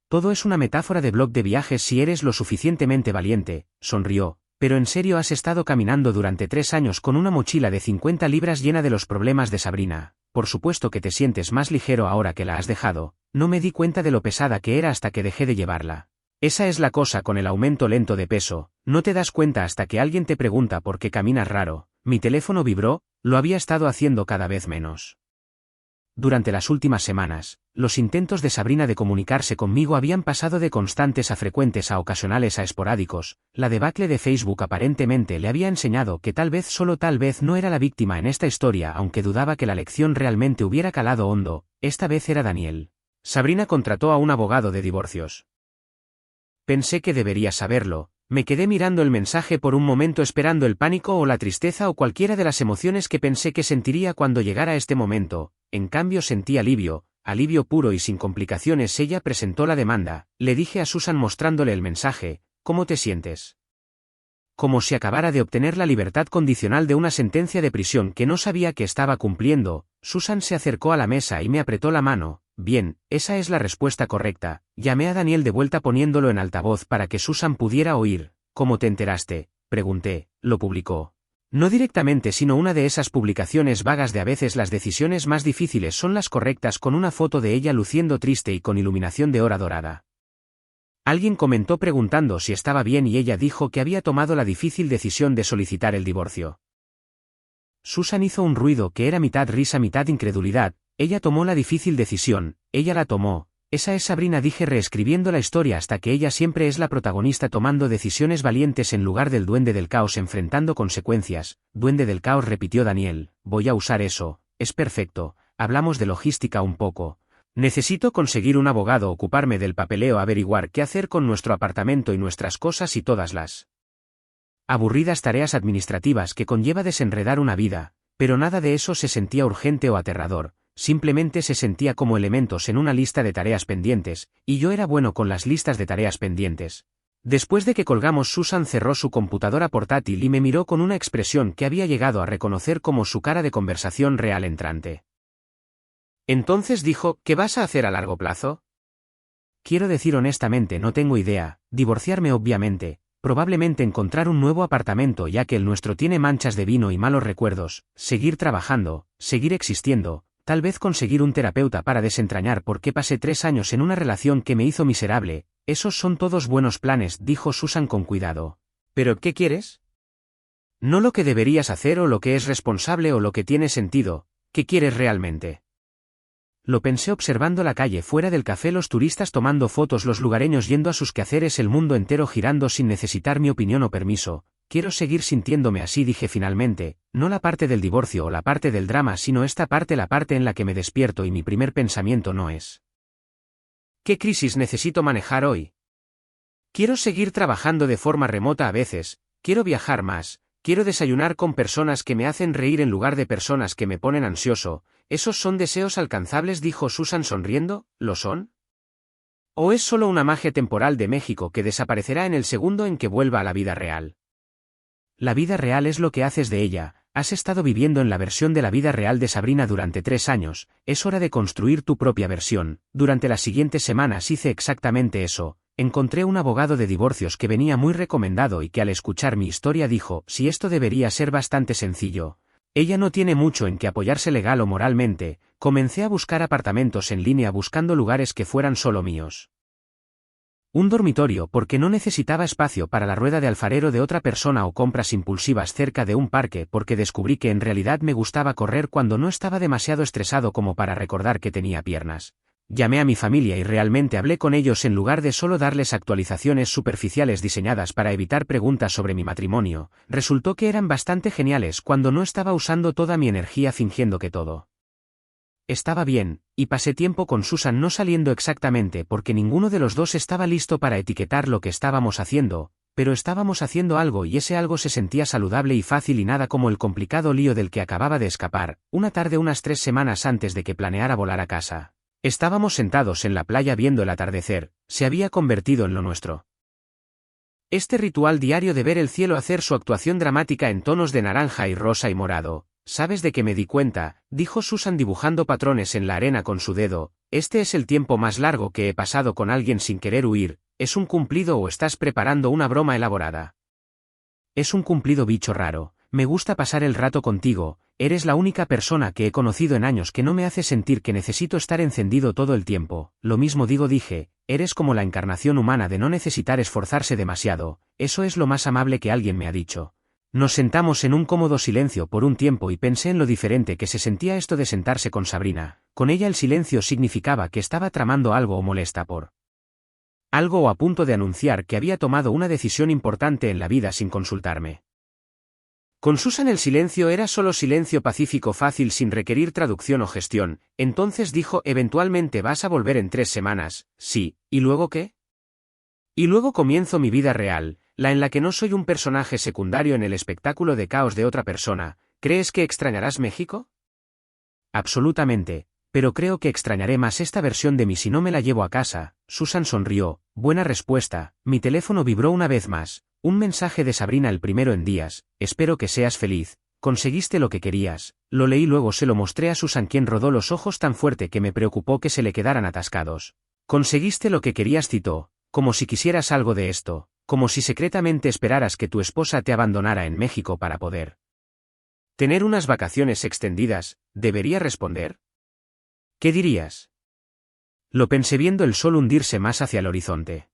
S1: Todo es una metáfora de blog de viajes si eres lo suficientemente valiente, sonrió. Pero en serio, has estado caminando durante 3 años con una mochila de 50 libras llena de los problemas de Sabrina. Por supuesto que te sientes más ligero ahora que la has dejado. No me di cuenta de lo pesada que era hasta que dejé de llevarla. Esa es la cosa con el aumento lento de peso, no te das cuenta hasta que alguien te pregunta por qué caminas raro. Mi teléfono vibró, lo había estado haciendo cada vez menos. Durante las últimas semanas, los intentos de Sabrina de comunicarse conmigo habían pasado de constantes a frecuentes a ocasionales a esporádicos. La debacle de Facebook aparentemente le había enseñado que tal vez, solo tal vez, no era la víctima en esta historia, aunque dudaba que la lección realmente hubiera calado hondo. Esta vez era Daniel. Sabrina contrató a un abogado de divorcios. Pensé que debería saberlo. Me quedé mirando el mensaje por un momento, esperando el pánico o la tristeza o cualquiera de las emociones que pensé que sentiría cuando llegara este momento. En cambio sentí alivio puro y sin complicaciones. Ella presentó la demanda. Le dije a Susan mostrándole el mensaje, ¿cómo te sientes? Como si acabara de obtener la libertad condicional de una sentencia de prisión que no sabía que estaba cumpliendo. Susan se acercó a la mesa y me apretó la mano. Bien, esa es la respuesta correcta. Llamé a Daniel de vuelta poniéndolo en altavoz para que Susan pudiera oír. ¿Cómo te enteraste?, pregunté. Lo publicó. No directamente, sino una de esas publicaciones vagas de a veces las decisiones más difíciles son las correctas, con una foto de ella luciendo triste y con iluminación de hora dorada. Alguien comentó preguntando si estaba bien y ella dijo que había tomado la difícil decisión de solicitar el divorcio. Susan hizo un ruido que era mitad risa mitad incredulidad. Ella tomó la difícil decisión, ella la tomó. Esa es Sabrina, dije reescribiendo la historia hasta que ella siempre es la protagonista tomando decisiones valientes en lugar del duende del caos enfrentando consecuencias. Duende del caos, repitió Daniel. Voy a usar eso, es perfecto. Hablamos de logística un poco. Necesito conseguir un abogado, ocuparme del papeleo, averiguar qué hacer con nuestro apartamento y nuestras cosas y todas las aburridas tareas administrativas que conlleva desenredar una vida, pero nada de eso se sentía urgente o aterrador, simplemente se sentía como elementos en una lista de tareas pendientes, y yo era bueno con las listas de tareas pendientes. Después de que colgamos, Susan cerró su computadora portátil y me miró con una expresión que había llegado a reconocer como su cara de conversación real entrante. Entonces dijo, ¿qué vas a hacer a largo plazo? Quiero decir honestamente, no tengo idea, divorciarme obviamente, probablemente encontrar un nuevo apartamento ya que el nuestro tiene manchas de vino y malos recuerdos, seguir trabajando, seguir existiendo, tal vez conseguir un terapeuta para desentrañar por qué pasé 3 años en una relación que me hizo miserable. Esos son todos buenos planes, dijo Susan con cuidado. ¿Pero qué quieres? No lo que deberías hacer o lo que es responsable o lo que tiene sentido, ¿qué quieres realmente? Lo pensé observando la calle fuera del café, los turistas tomando fotos, los lugareños yendo a sus quehaceres, el mundo entero girando sin necesitar mi opinión o permiso. Quiero seguir sintiéndome así, dije finalmente, no la parte del divorcio o la parte del drama, sino esta parte, la parte en la que me despierto y mi primer pensamiento no es ¿qué crisis necesito manejar hoy? Quiero seguir trabajando de forma remota a veces, quiero viajar más, quiero desayunar con personas que me hacen reír en lugar de personas que me ponen ansioso. ¿Esos son deseos alcanzables?, dijo Susan sonriendo. ¿Lo son? ¿O es solo una magia temporal de México que desaparecerá en el segundo en que vuelva a la vida real? La vida real es lo que haces de ella. Has estado viviendo en la versión de la vida real de Sabrina durante 3 años, es hora de construir tu propia versión. Durante las siguientes semanas hice exactamente eso. Encontré un abogado de divorcios que venía muy recomendado y que al escuchar mi historia dijo, si esto debería ser bastante sencillo. Ella no tiene mucho en que apoyarse legal o moralmente. Comencé a buscar apartamentos en línea buscando lugares que fueran solo míos. Un dormitorio porque no necesitaba espacio para la rueda de alfarero de otra persona o compras impulsivas cerca de un parque porque descubrí que en realidad me gustaba correr cuando no estaba demasiado estresado como para recordar que tenía piernas. Llamé a mi familia y realmente hablé con ellos en lugar de solo darles actualizaciones superficiales diseñadas para evitar preguntas sobre mi matrimonio. Resultó que eran bastante geniales cuando no estaba usando toda mi energía fingiendo que todo estaba bien, y pasé tiempo con Susan no saliendo exactamente porque ninguno de los dos estaba listo para etiquetar lo que estábamos haciendo, pero estábamos haciendo algo y ese algo se sentía saludable y fácil y nada como el complicado lío del que acababa de escapar. Una tarde unas 3 semanas antes de que planeara volar a casa. Estábamos sentados en la playa viendo el atardecer, se había convertido en lo nuestro. Este ritual diario de ver el cielo hacer su actuación dramática en tonos de naranja y rosa y morado. ¿Sabes de qué me di cuenta?, dijo Susan dibujando patrones en la arena con su dedo. Este es el tiempo más largo que he pasado con alguien sin querer huir. ¿Es un cumplido o estás preparando una broma elaborada? Es un cumplido, bicho raro. Me gusta pasar el rato contigo. Eres la única persona que he conocido en años que no me hace sentir que necesito estar encendido todo el tiempo. Lo mismo digo, dije, eres como la encarnación humana de no necesitar esforzarse demasiado. Eso es lo más amable que alguien me ha dicho. Nos sentamos en un cómodo silencio por un tiempo y pensé en lo diferente que se sentía esto de sentarse con Sabrina. Con ella el silencio significaba que estaba tramando algo o molesta por algo o a punto de anunciar que había tomado una decisión importante en la vida sin consultarme. Con Susan el silencio era solo silencio pacífico fácil sin requerir traducción o gestión. Entonces dijo, eventualmente vas a volver en 3 semanas, sí, ¿y luego qué? Y luego comienzo mi vida real, la en la que no soy un personaje secundario en el espectáculo de caos de otra persona. ¿Crees que extrañarás México? Absolutamente, pero creo que extrañaré más esta versión de mí si no me la llevo a casa. Susan sonrió. Buena respuesta. Mi teléfono vibró una vez más. Un mensaje de Sabrina, el primero en días. Espero que seas feliz. Conseguiste lo que querías. Lo leí, luego se lo mostré a Susan, quien rodó los ojos tan fuerte que me preocupó que se le quedaran atascados. Conseguiste lo que querías, citó. Como si quisieras algo de esto. Como si secretamente esperaras que tu esposa te abandonara en México para poder tener unas vacaciones extendidas. ¿Debería responder? ¿Qué dirías? Lo pensé viendo el sol hundirse más hacia el horizonte.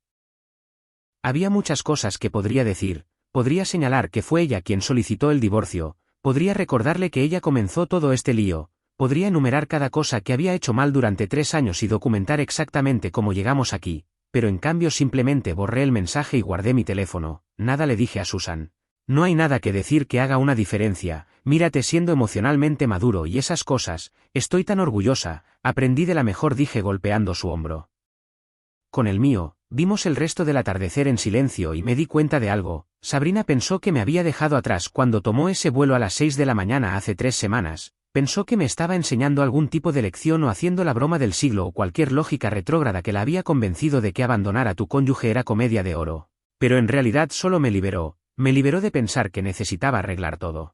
S1: Había muchas cosas que podría decir. Podría señalar que fue ella quien solicitó el divorcio. Podría recordarle que ella comenzó todo este lío. Podría enumerar cada cosa que había hecho mal durante 3 años y documentar exactamente cómo llegamos aquí. Pero en cambio simplemente borré el mensaje y guardé mi teléfono. Nada le dije a Susan. No hay nada que decir que haga una diferencia, mírate siendo emocionalmente maduro y esas cosas, estoy tan orgullosa, aprendí de la mejor, dije golpeando su hombro. Con el mío, vimos el resto del atardecer en silencio y me di cuenta de algo. Sabrina pensó que me había dejado atrás cuando tomó ese vuelo a las 6 de la mañana hace 3 semanas, pensó que me estaba enseñando algún tipo de lección o haciendo la broma del siglo o cualquier lógica retrógrada que la había convencido de que abandonar a tu cónyuge era comedia de oro. Pero en realidad solo me liberó de pensar que necesitaba arreglar todo.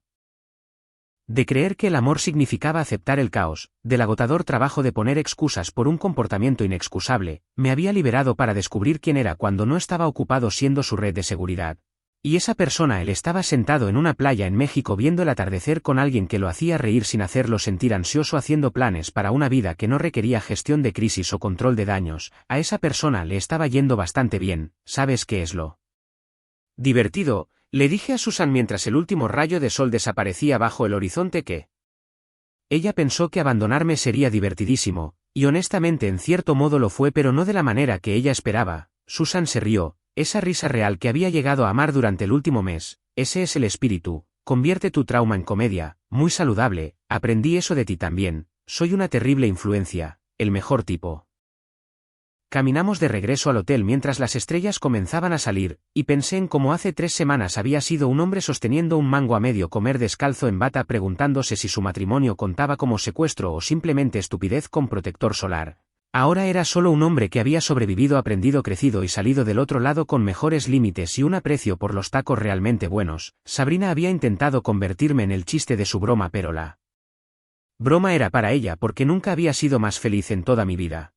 S1: De creer que el amor significaba aceptar el caos, del agotador trabajo de poner excusas por un comportamiento inexcusable, me había liberado para descubrir quién era cuando no estaba ocupado siendo su red de seguridad. Y esa persona, él estaba sentado en una playa en México viendo el atardecer con alguien que lo hacía reír sin hacerlo sentir ansioso, haciendo planes para una vida que no requería gestión de crisis o control de daños. A esa persona le estaba yendo bastante bien. ¿Sabes qué es lo divertido? Le dije a Susan mientras el último rayo de sol desaparecía bajo el horizonte que ella pensó que abandonarme sería divertidísimo, y honestamente en cierto modo lo fue, pero no de la manera que ella esperaba. Susan se rió, esa risa real que había llegado a amar durante el último mes. Ese es el espíritu, convierte tu trauma en comedia, muy saludable, aprendí eso de ti también, soy una terrible influencia, el mejor tipo. Caminamos de regreso al hotel mientras las estrellas comenzaban a salir, y pensé en cómo hace 3 semanas había sido un hombre sosteniendo un mango a medio comer descalzo en bata preguntándose si su matrimonio contaba como secuestro o simplemente estupidez con protector solar. Ahora era solo un hombre que había sobrevivido, aprendido, crecido y salido del otro lado con mejores límites y un aprecio por los tacos realmente buenos. Sabrina había intentado convertirme en el chiste de su broma, pero la broma era para ella porque nunca había sido más feliz en toda mi vida.